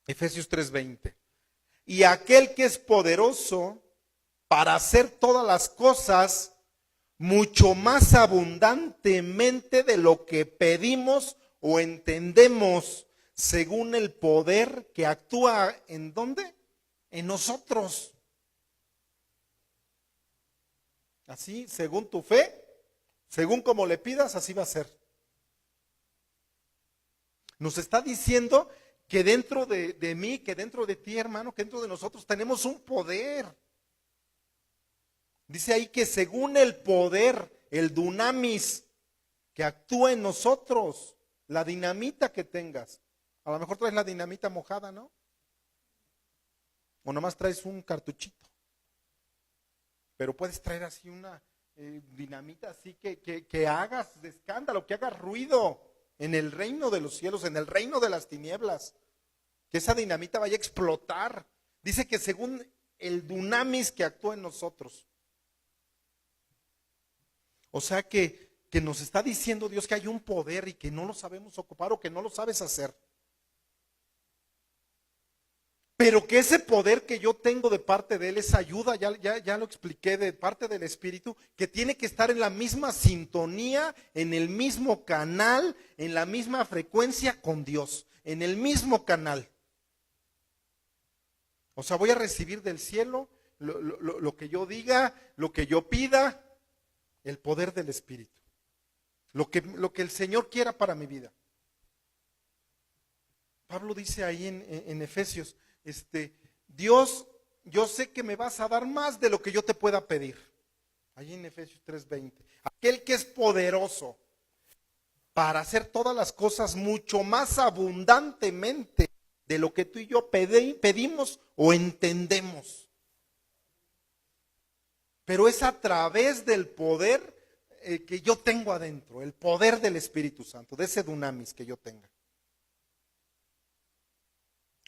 Efesios 3:20. Y aquel que es poderoso para hacer todas las cosas mucho más abundantemente de lo que pedimos o entendemos, según el poder que actúa ¿en dónde? En nosotros. Así, según tu fe, según como le pidas, así va a ser. Nos está diciendo que dentro de mí, que dentro de ti, hermano, que dentro de nosotros tenemos un poder. Dice ahí que según el poder, el dunamis, que actúa en nosotros, la dinamita que tengas. A lo mejor traes la dinamita mojada, ¿no? O nomás traes un cartuchito. Pero puedes traer así una dinamita así que hagas de escándalo, que hagas ruido en el reino de los cielos, en el reino de las tinieblas. Que esa dinamita vaya a explotar. Dice que según el dunamis que actúa en nosotros. O sea que nos está diciendo Dios que hay un poder y que no lo sabemos ocupar o que no lo sabes hacer. Pero que ese poder que yo tengo de parte de Él, esa ayuda, ya lo expliqué, de parte del Espíritu, que tiene que estar en la misma sintonía, en el mismo canal, en la misma frecuencia con Dios, en el mismo canal. O sea, voy a recibir del cielo lo que yo diga, lo que yo pida, el poder del Espíritu. Lo que el Señor quiera para mi vida. Pablo dice ahí en Efesios, Dios, yo sé que me vas a dar más de lo que yo te pueda pedir. Ahí en Efesios 3:20. Aquel que es poderoso para hacer todas las cosas mucho más abundantemente de lo que tú y yo pedimos o entendemos. Pero es a través del poder que yo tengo adentro, el poder del Espíritu Santo, de ese dunamis que yo tenga.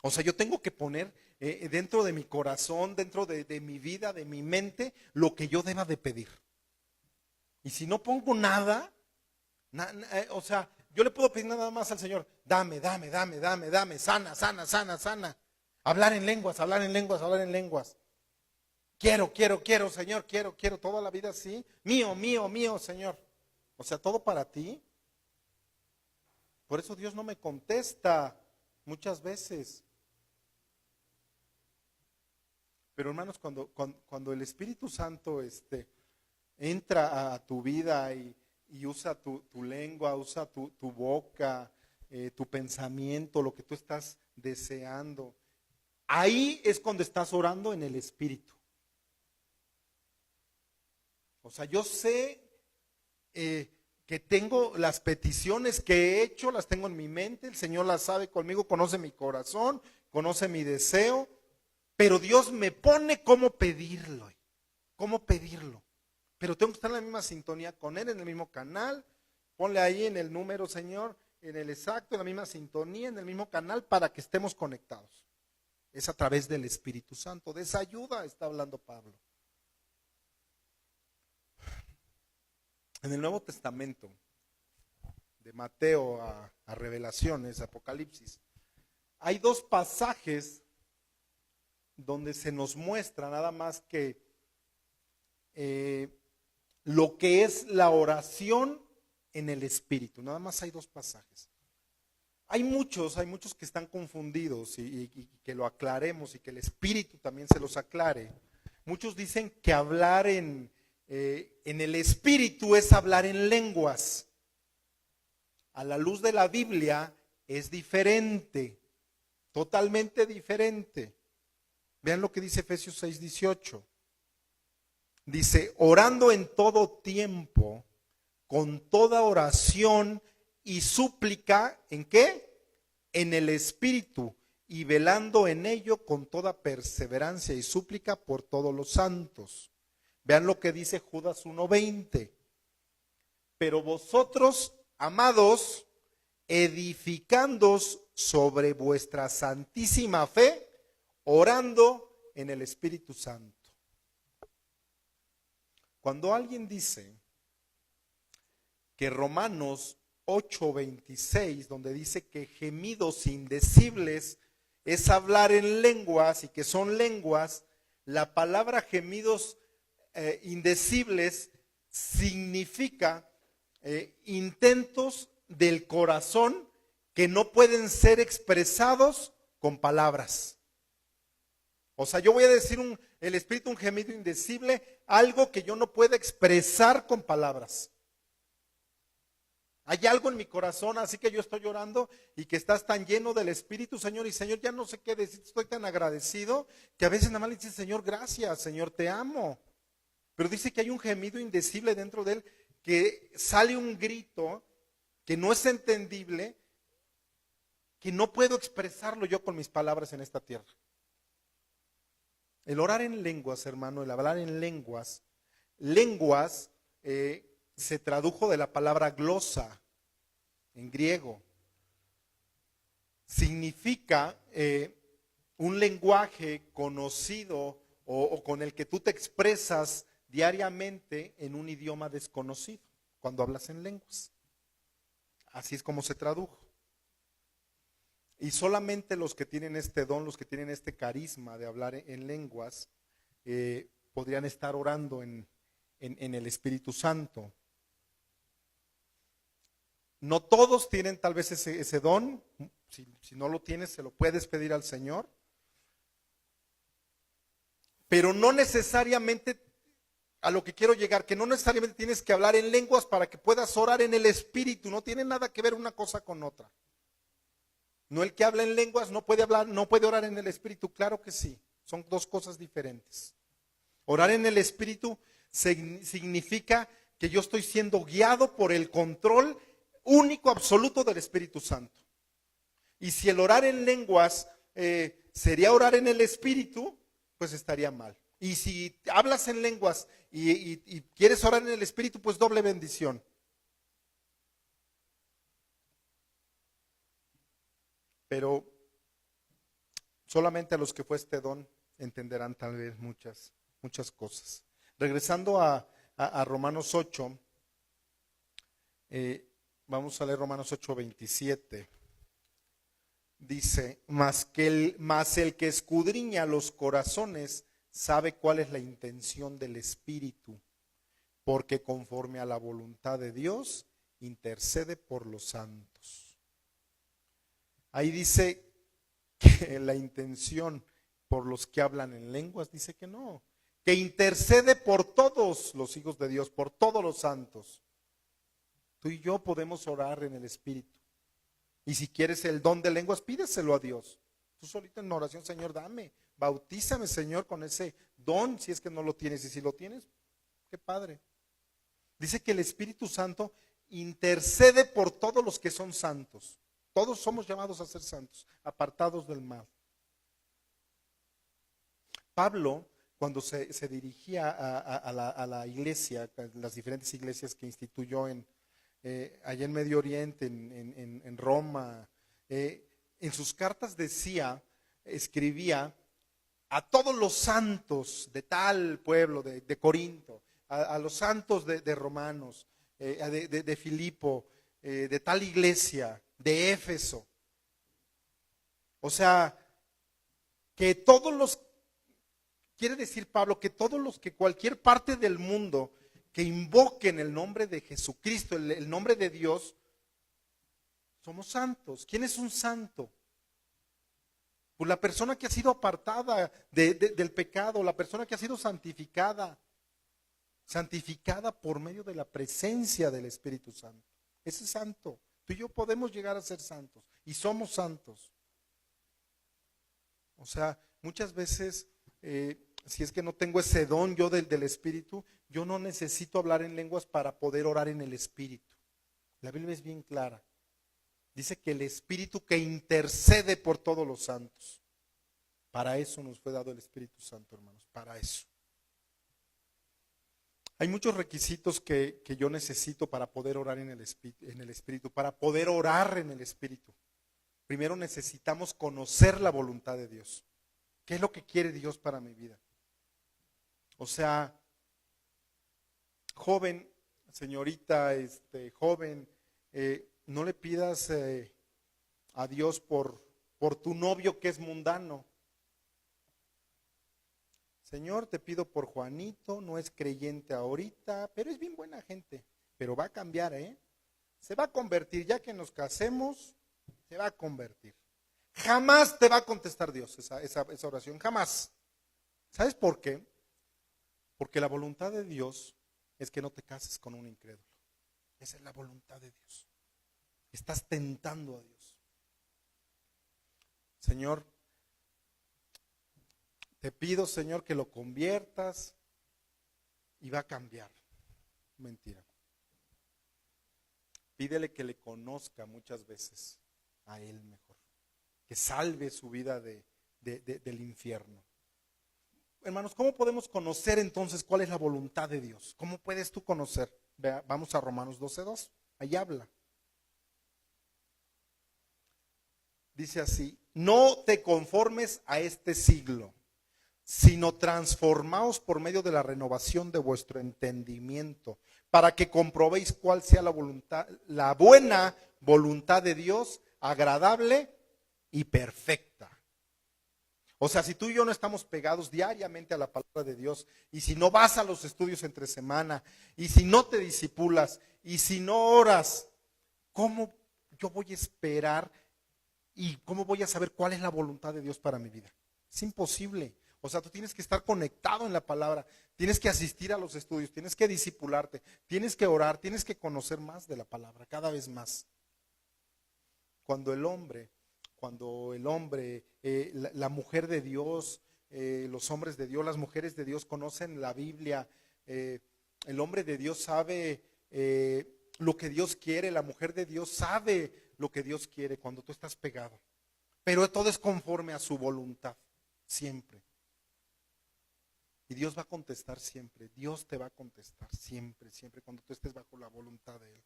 O sea, yo tengo que poner dentro de mi corazón, dentro de mi vida, de mi mente, lo que yo deba de pedir. Y si no pongo nada, o sea, yo le puedo pedir nada más al Señor, dame, sana. Hablar en lenguas. Quiero, Señor, quiero toda la vida así. Mío, Señor. O sea, todo para ti. Por eso Dios no me contesta muchas veces. Pero hermanos, cuando el Espíritu Santo entra a tu vida y usa tu lengua, usa tu boca, tu pensamiento, lo que tú estás deseando, ahí es cuando estás orando en el Espíritu. O sea, yo sé que tengo las peticiones que he hecho, las tengo en mi mente, el Señor las sabe conmigo, conoce mi corazón, conoce mi deseo. Pero Dios me pone cómo pedirlo. Pero tengo que estar en la misma sintonía con Él, en el mismo canal. Ponle ahí en el número, Señor, en el exacto, en la misma sintonía, en el mismo canal, para que estemos conectados. Es a través del Espíritu Santo. De esa ayuda está hablando Pablo. En el Nuevo Testamento, de Mateo a Revelaciones, Apocalipsis, hay dos pasajes donde se nos muestra nada más que lo que es la oración en el Espíritu. Nada más hay dos pasajes. Hay muchos que están confundidos y que lo aclaremos y que el Espíritu también se los aclare. Muchos dicen que hablar en el Espíritu es hablar en lenguas. A la luz de la Biblia es diferente, totalmente diferente. Vean lo que dice Efesios 6:18. Dice, orando en todo tiempo, con toda oración y súplica, ¿en qué? En el Espíritu, y velando en ello con toda perseverancia y súplica por todos los santos. Vean lo que dice Judas 1:20. Pero vosotros, amados, edificándoos sobre vuestra santísima fe, orando en el Espíritu Santo. Cuando alguien dice que Romanos 8:26, donde dice que gemidos indecibles es hablar en lenguas y que son lenguas, la palabra gemidos indecibles significa intentos del corazón que no pueden ser expresados con palabras. O sea, yo voy a decir el Espíritu un gemido indecible, algo que yo no puedo expresar con palabras. Hay algo en mi corazón, así que yo estoy llorando y que estás tan lleno del Espíritu, Señor, y Señor, ya no sé qué decir, estoy tan agradecido que a veces nada más le dices, Señor, gracias, Señor, te amo. Pero dice que hay un gemido indecible dentro de él, que sale un grito que no es entendible, que no puedo expresarlo yo con mis palabras en esta tierra. El orar en lenguas, hermano, el hablar en lenguas, se tradujo de la palabra glosa en griego. Significa un lenguaje conocido o con el que tú te expresas diariamente en un idioma desconocido, cuando hablas en lenguas. Así es como se tradujo. Y solamente los que tienen este don, los que tienen este carisma de hablar en lenguas, podrían estar orando en el Espíritu Santo. No todos tienen tal vez ese don. Si no lo tienes, se lo puedes pedir al Señor. Pero no necesariamente, a lo que quiero llegar, que no necesariamente tienes que hablar en lenguas para que puedas orar en el Espíritu. No tiene nada que ver una cosa con otra. No, el que habla en lenguas no puede orar en el Espíritu. Claro que sí, son dos cosas diferentes. Orar en el Espíritu significa que yo estoy siendo guiado por el control único, absoluto del Espíritu Santo. Y si el orar en lenguas sería orar en el Espíritu, pues estaría mal. Y si hablas en lenguas y quieres orar en el Espíritu, pues doble bendición. Pero solamente a los que fue este don entenderán tal vez muchas cosas. Regresando a Romanos 8, vamos a leer Romanos 8:27. Dice, mas el que escudriña los corazones sabe cuál es la intención del Espíritu, porque conforme a la voluntad de Dios intercede por los santos. Ahí dice que la intención por los que hablan en lenguas, dice que no, que intercede por todos los hijos de Dios, por todos los santos. Tú y yo podemos orar en el Espíritu. Y si quieres el don de lenguas, pídeselo a Dios. Tú solito en oración, Señor, dame, bautízame, Señor, con ese don, si es que no lo tienes. Y si lo tienes, qué padre. Dice que el Espíritu Santo intercede por todos los que son santos. Todos somos llamados a ser santos, apartados del mal. Pablo, cuando se dirigía a la iglesia, a las diferentes iglesias que instituyó allá en Medio Oriente, en Roma, en sus cartas escribía a todos los santos de tal pueblo, de Corinto, a los santos de Romanos, de Filipo, de tal iglesia, de Éfeso. O sea, que todos los, quiere decir Pablo, que todos los que cualquier parte del mundo que invoquen el nombre de Jesucristo, el nombre de Dios, somos santos. ¿Quién es un santo? Pues la persona que ha sido apartada del pecado, la persona que ha sido santificada por medio de la presencia del Espíritu Santo. Ese es santo. Tú y yo podemos llegar a ser santos y somos santos. O sea, muchas veces, si es que no tengo ese don yo del Espíritu, yo no necesito hablar en lenguas para poder orar en el Espíritu. La Biblia es bien clara. Dice que el Espíritu que intercede por todos los santos. Para eso nos fue dado el Espíritu Santo, hermanos, para eso. Hay muchos requisitos que yo necesito para poder orar en el Espíritu, para poder orar en el Espíritu. Primero necesitamos conocer la voluntad de Dios. ¿Qué es lo que quiere Dios para mi vida? O sea, joven, señorita, joven, no le pidas a Dios por tu novio que es mundano. Señor, te pido por Juanito, no es creyente ahorita, pero es bien buena gente, pero va a cambiar, se va a convertir, ya que nos casemos, se va a convertir. Jamás te va a contestar Dios esa oración, jamás. ¿Sabes por qué? Porque la voluntad de Dios es que no te cases con un incrédulo. Esa es la voluntad de Dios. Estás tentando a Dios. Señor, te pido, Señor, que lo conviertas y va a cambiar. Mentira. Pídele que le conozca muchas veces a Él mejor. Que salve su vida del infierno. Hermanos, ¿cómo podemos conocer entonces cuál es la voluntad de Dios? ¿Cómo puedes tú conocer? Vamos a Romanos 12:2. Ahí habla. Dice así: no te conformes a este siglo, sino transformaos por medio de la renovación de vuestro entendimiento, para que comprobéis cuál sea la buena voluntad de Dios, agradable y perfecta. O sea, si tú y yo no estamos pegados diariamente a la palabra de Dios, y si no vas a los estudios entre semana, y si no te disipulas, y si no oras, ¿cómo yo voy a esperar y cómo voy a saber cuál es la voluntad de Dios para mi vida? Es imposible. O sea, tú tienes que estar conectado en la palabra, tienes que asistir a los estudios, tienes que discipularte, tienes que orar, tienes que conocer más de la palabra, cada vez más. Cuando el hombre, la mujer de Dios, los hombres de Dios, las mujeres de Dios conocen la Biblia, el hombre de Dios sabe lo que Dios quiere, la mujer de Dios sabe lo que Dios quiere cuando tú estás pegado. Pero todo es conforme a su voluntad, siempre. Y Dios va a contestar siempre, Dios te va a contestar siempre, siempre cuando tú estés bajo la voluntad de Él.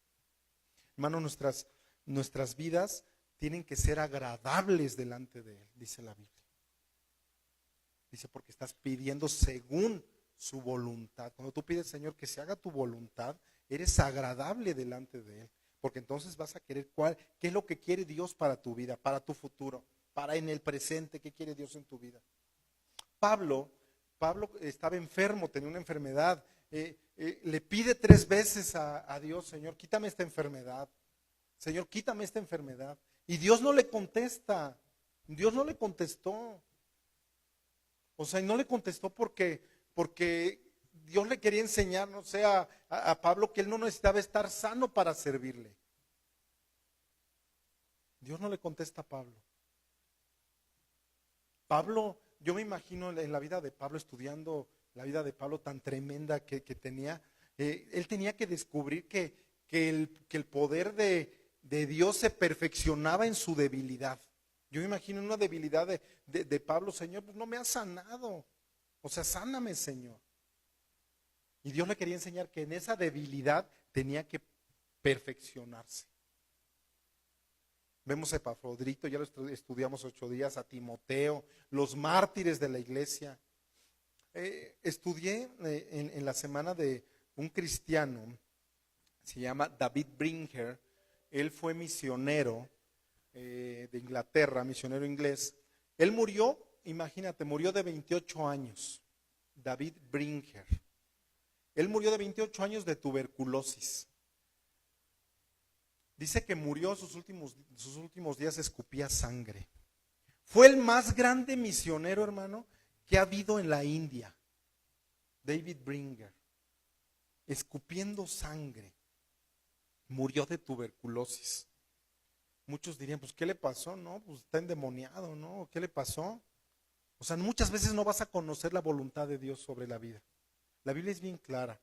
Hermano, nuestras vidas tienen que ser agradables delante de Él, dice la Biblia. Dice, porque estás pidiendo según su voluntad. Cuando tú pides, Señor, que se haga tu voluntad, eres agradable delante de Él. Porque entonces vas a querer qué es lo que quiere Dios para tu vida, para tu futuro, para en el presente, qué quiere Dios en tu vida. Pablo estaba enfermo, tenía una enfermedad. Le pide 3 veces a Dios, Señor, quítame esta enfermedad. Señor, quítame esta enfermedad. Y Dios no le contesta. Dios no le contestó. O sea, y no le contestó porque Dios le quería enseñar, no sé, a Pablo que él no necesitaba estar sano para servirle. Dios no le contesta a Pablo. Yo me imagino en la vida de Pablo, estudiando la vida de Pablo tan tremenda que tenía, él tenía que descubrir que el poder de Dios se perfeccionaba en su debilidad. Yo me imagino una debilidad de Pablo, Señor, pues no me has sanado. O sea, sáname, Señor. Y Dios le quería enseñar que en esa debilidad tenía que perfeccionarse. Vemos a Epafrodito, ya lo estudiamos 8 días, a Timoteo, los mártires de la iglesia. Estudié en la semana de un cristiano, se llama David Bringer. Él fue misionero de Inglaterra, misionero inglés. Él murió, imagínate, murió de 28 años, David Bringer. Él murió de 28 años de tuberculosis. Dice que murió sus últimos días, escupía sangre. Fue el más grande misionero, hermano, que ha habido en la India. David Bringer, escupiendo sangre, murió de tuberculosis. Muchos dirían, pues, ¿qué le pasó? No, pues está endemoniado, ¿no? ¿Qué le pasó? O sea, muchas veces no vas a conocer la voluntad de Dios sobre la vida. La Biblia es bien clara.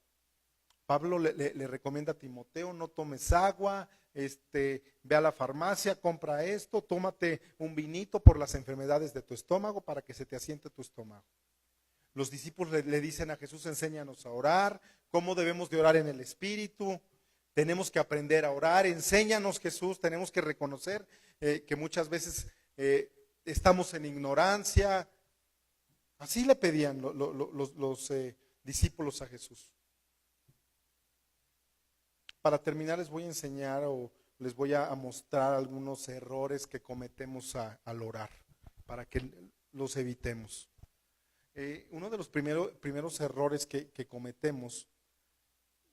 Pablo le recomienda a Timoteo, no tomes agua, ve a la farmacia, compra esto, tómate un vinito por las enfermedades de tu estómago para que se te asiente tu estómago. Los discípulos le dicen a Jesús, enséñanos a orar, cómo debemos de orar en el Espíritu, tenemos que aprender a orar, enséñanos, Jesús, tenemos que reconocer que muchas veces estamos en ignorancia. Así le pedían los discípulos a Jesús. Para terminar les voy a enseñar o les voy a mostrar algunos errores que cometemos al orar, para que los evitemos. Uno de los primeros errores que cometemos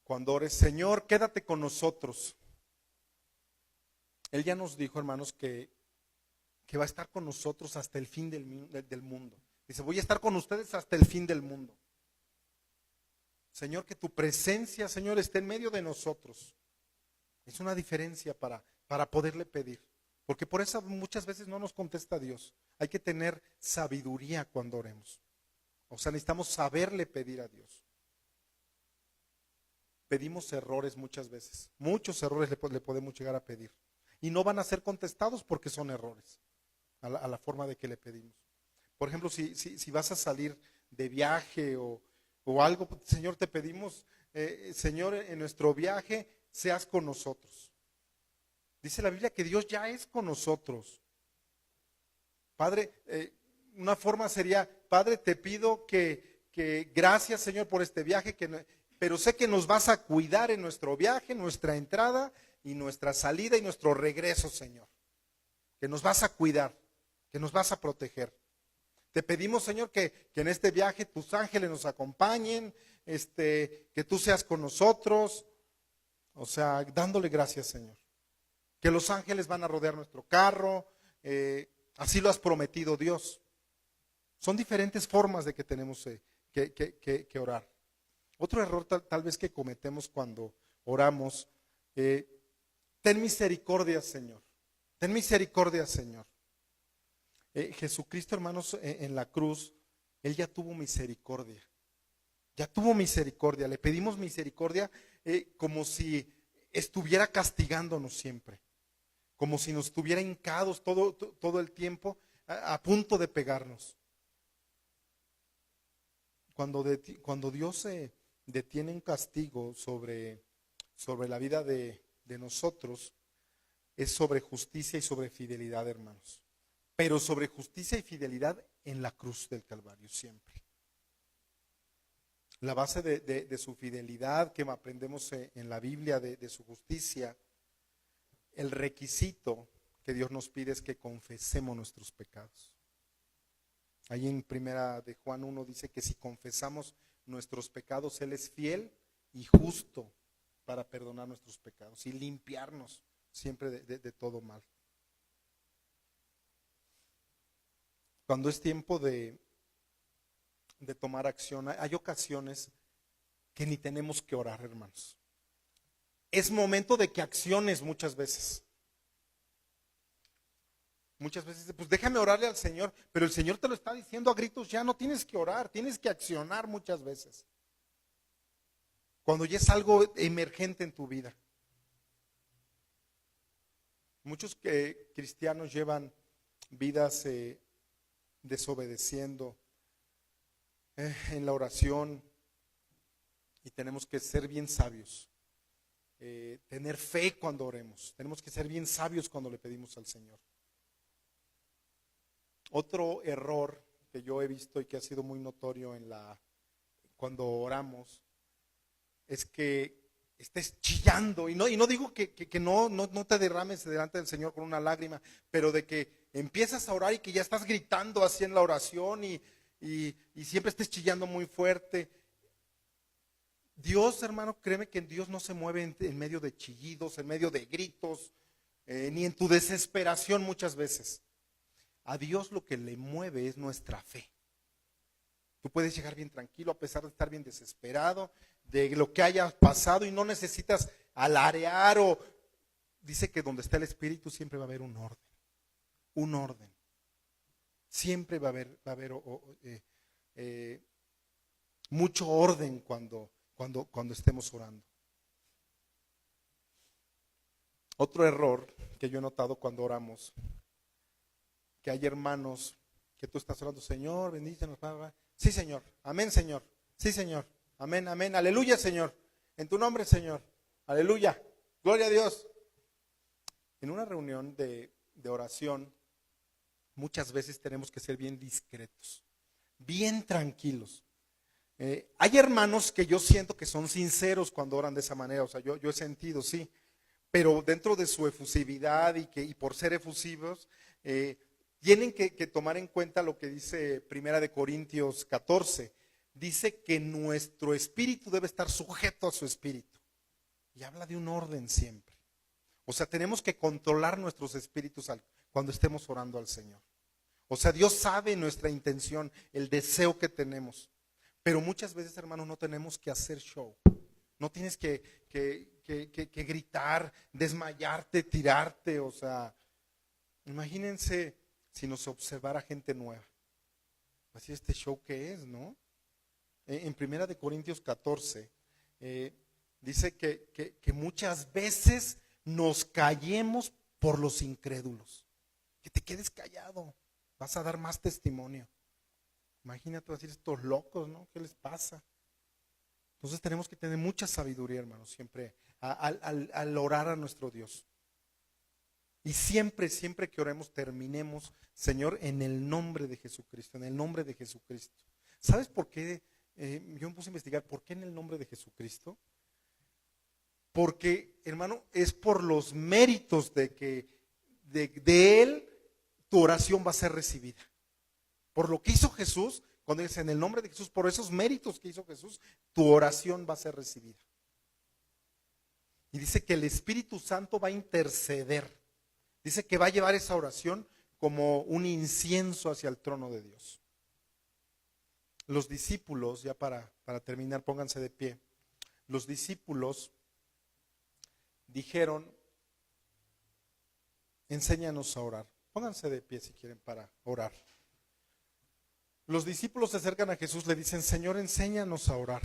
cuando ores, Señor, quédate con nosotros. Él ya nos dijo, hermanos, que va a estar con nosotros hasta el fin del mundo. Dice, voy a estar con ustedes hasta el fin del mundo. Señor, que tu presencia, Señor, esté en medio de nosotros. Es una diferencia para poderle pedir. Porque por eso muchas veces no nos contesta Dios. Hay que tener sabiduría cuando oremos. O sea, necesitamos saberle pedir a Dios. Pedimos errores muchas veces. Muchos errores le podemos llegar a pedir. Y no van a ser contestados porque son errores a la forma de que le pedimos. Por ejemplo, si vas a salir de viaje o algo, Señor, te pedimos, Señor, en nuestro viaje seas con nosotros. Dice la Biblia que Dios ya es con nosotros. Padre, una forma sería, Padre, te pido que gracias, Señor, por este viaje, pero sé que nos vas a cuidar en nuestro viaje, nuestra entrada y nuestra salida y nuestro regreso, Señor. Que nos vas a cuidar. que nos vas a proteger. Te pedimos, Señor, que en este viaje tus ángeles nos acompañen, que tú seas con nosotros, o sea, dándole gracias, Señor. Que los ángeles van a rodear nuestro carro, así lo has prometido, Dios. Son diferentes formas de que tenemos que orar. Otro error tal vez que cometemos cuando oramos, ten misericordia, Señor. Ten misericordia, Señor. Jesucristo, hermanos, en la cruz, Él ya tuvo misericordia. Ya tuvo misericordia. Le pedimos misericordia como si estuviera castigándonos siempre. Como si nos estuviera hincados todo el tiempo a punto de pegarnos. Cuando Dios detiene un castigo sobre la vida de nosotros, es sobre justicia y sobre fidelidad, hermanos. Pero sobre justicia y fidelidad en la cruz del Calvario siempre. La base de su fidelidad que aprendemos en la Biblia, de su justicia, el requisito que Dios nos pide es que confesemos nuestros pecados. Ahí en primera de Juan 1 dice que si confesamos nuestros pecados, Él es fiel y justo para perdonar nuestros pecados y limpiarnos siempre de todo mal. Cuando es tiempo de tomar acción, hay ocasiones que ni tenemos que orar, hermanos. Es momento de que acciones muchas veces. Muchas veces, pues déjame orarle al Señor, pero el Señor te lo está diciendo a gritos ya, no tienes que orar, tienes que accionar muchas veces. Cuando ya es algo emergente en tu vida. Muchos cristianos llevan vidas desobedeciendo en la oración y tenemos que ser bien sabios. Tener fe cuando oremos. Tenemos que ser bien sabios cuando le pedimos al Señor. Otro error que yo he visto y que ha sido muy notorio cuando oramos es que estés chillando, y no digo que no te derrames delante del Señor con una lágrima, pero de que empiezas a orar y que ya estás gritando así en la oración y siempre estés chillando muy fuerte. Dios, hermano, créeme que Dios no se mueve en medio de chillidos, en medio de gritos, ni en tu desesperación muchas veces. A Dios lo que le mueve es nuestra fe. Tú puedes llegar bien tranquilo a pesar de estar bien desesperado de lo que haya pasado y no necesitas alarear dice que donde está el Espíritu siempre va a haber un orden. Un orden. Siempre va a haber mucho orden cuando estemos orando. Otro error que yo he notado cuando oramos, que hay hermanos que tú estás orando, Señor, bendícenos, Padre. Sí, Señor. Amén, Señor. Sí, Señor. Amén, amén. Aleluya, Señor. En tu nombre, Señor. Aleluya. Gloria a Dios. En una reunión de oración, muchas veces tenemos que ser bien discretos, bien tranquilos. Hay hermanos que yo siento que son sinceros cuando oran de esa manera. O sea, yo he sentido, sí. Pero dentro de su efusividad y por ser efusivos, tienen que tomar en cuenta lo que dice Primera de Corintios 14. Dice que nuestro espíritu debe estar sujeto a su espíritu. Y habla de un orden siempre. O sea, tenemos que controlar nuestros espíritus cuando estemos orando al Señor. O sea, Dios sabe nuestra intención, el deseo que tenemos. Pero muchas veces, hermanos, no tenemos que hacer show. No tienes que gritar, desmayarte, tirarte. O sea, imagínense si nos observara gente nueva. Así este show que es, ¿no? En Primera de Corintios 14 dice que muchas veces nos callemos por los incrédulos. Que te quedes callado, vas a dar más testimonio. Imagínate decir estos locos, ¿no? ¿Qué les pasa? Entonces tenemos que tener mucha sabiduría, hermanos, siempre al orar a nuestro Dios. Y siempre que oremos, terminemos, Señor, en el nombre de Jesucristo, en el nombre de Jesucristo. ¿Sabes por qué? Yo me puse a investigar, ¿por qué en el nombre de Jesucristo? Porque, hermano, es por los méritos de Él tu oración va a ser recibida. Por lo que hizo Jesús, cuando dice en el nombre de Jesús, por esos méritos que hizo Jesús, tu oración va a ser recibida. Y dice que el Espíritu Santo va a interceder. Dice que va a llevar esa oración como un incienso hacia el trono de Dios. Los discípulos, ya para terminar, pónganse de pie. Los discípulos dijeron, enséñanos a orar. Pónganse de pie si quieren para orar. Los discípulos se acercan a Jesús, le dicen, Señor, enséñanos a orar.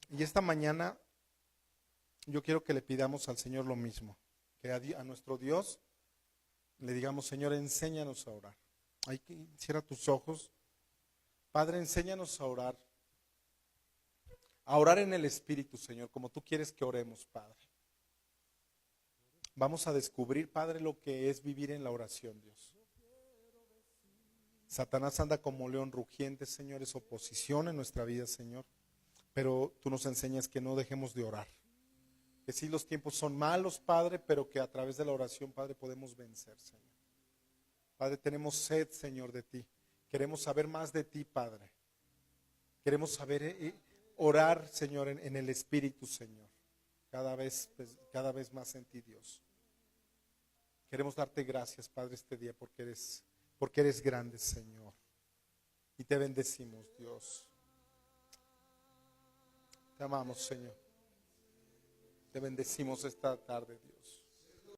Y esta mañana yo quiero que le pidamos al Señor lo mismo, que a nuestro Dios le digamos, Señor, enséñanos a orar. Hay que cierra tus ojos. Padre, enséñanos a orar en el Espíritu, Señor, como tú quieres que oremos, Padre. Vamos a descubrir, Padre, lo que es vivir en la oración, Dios. Satanás anda como león rugiente, Señor, es oposición en nuestra vida, Señor. Pero tú nos enseñas que no dejemos de orar. Que sí, los tiempos son malos, Padre, pero que a través de la oración, Padre, podemos vencer, Señor. Padre, tenemos sed, Señor, de ti. Queremos saber más de ti, Padre. Queremos saber orar, Señor, en el Espíritu, Señor. Cada vez más en ti, Dios. Queremos darte gracias, Padre, este día porque eres grande, Señor. Y te bendecimos, Dios. Te amamos, Señor. Te bendecimos esta tarde, Dios.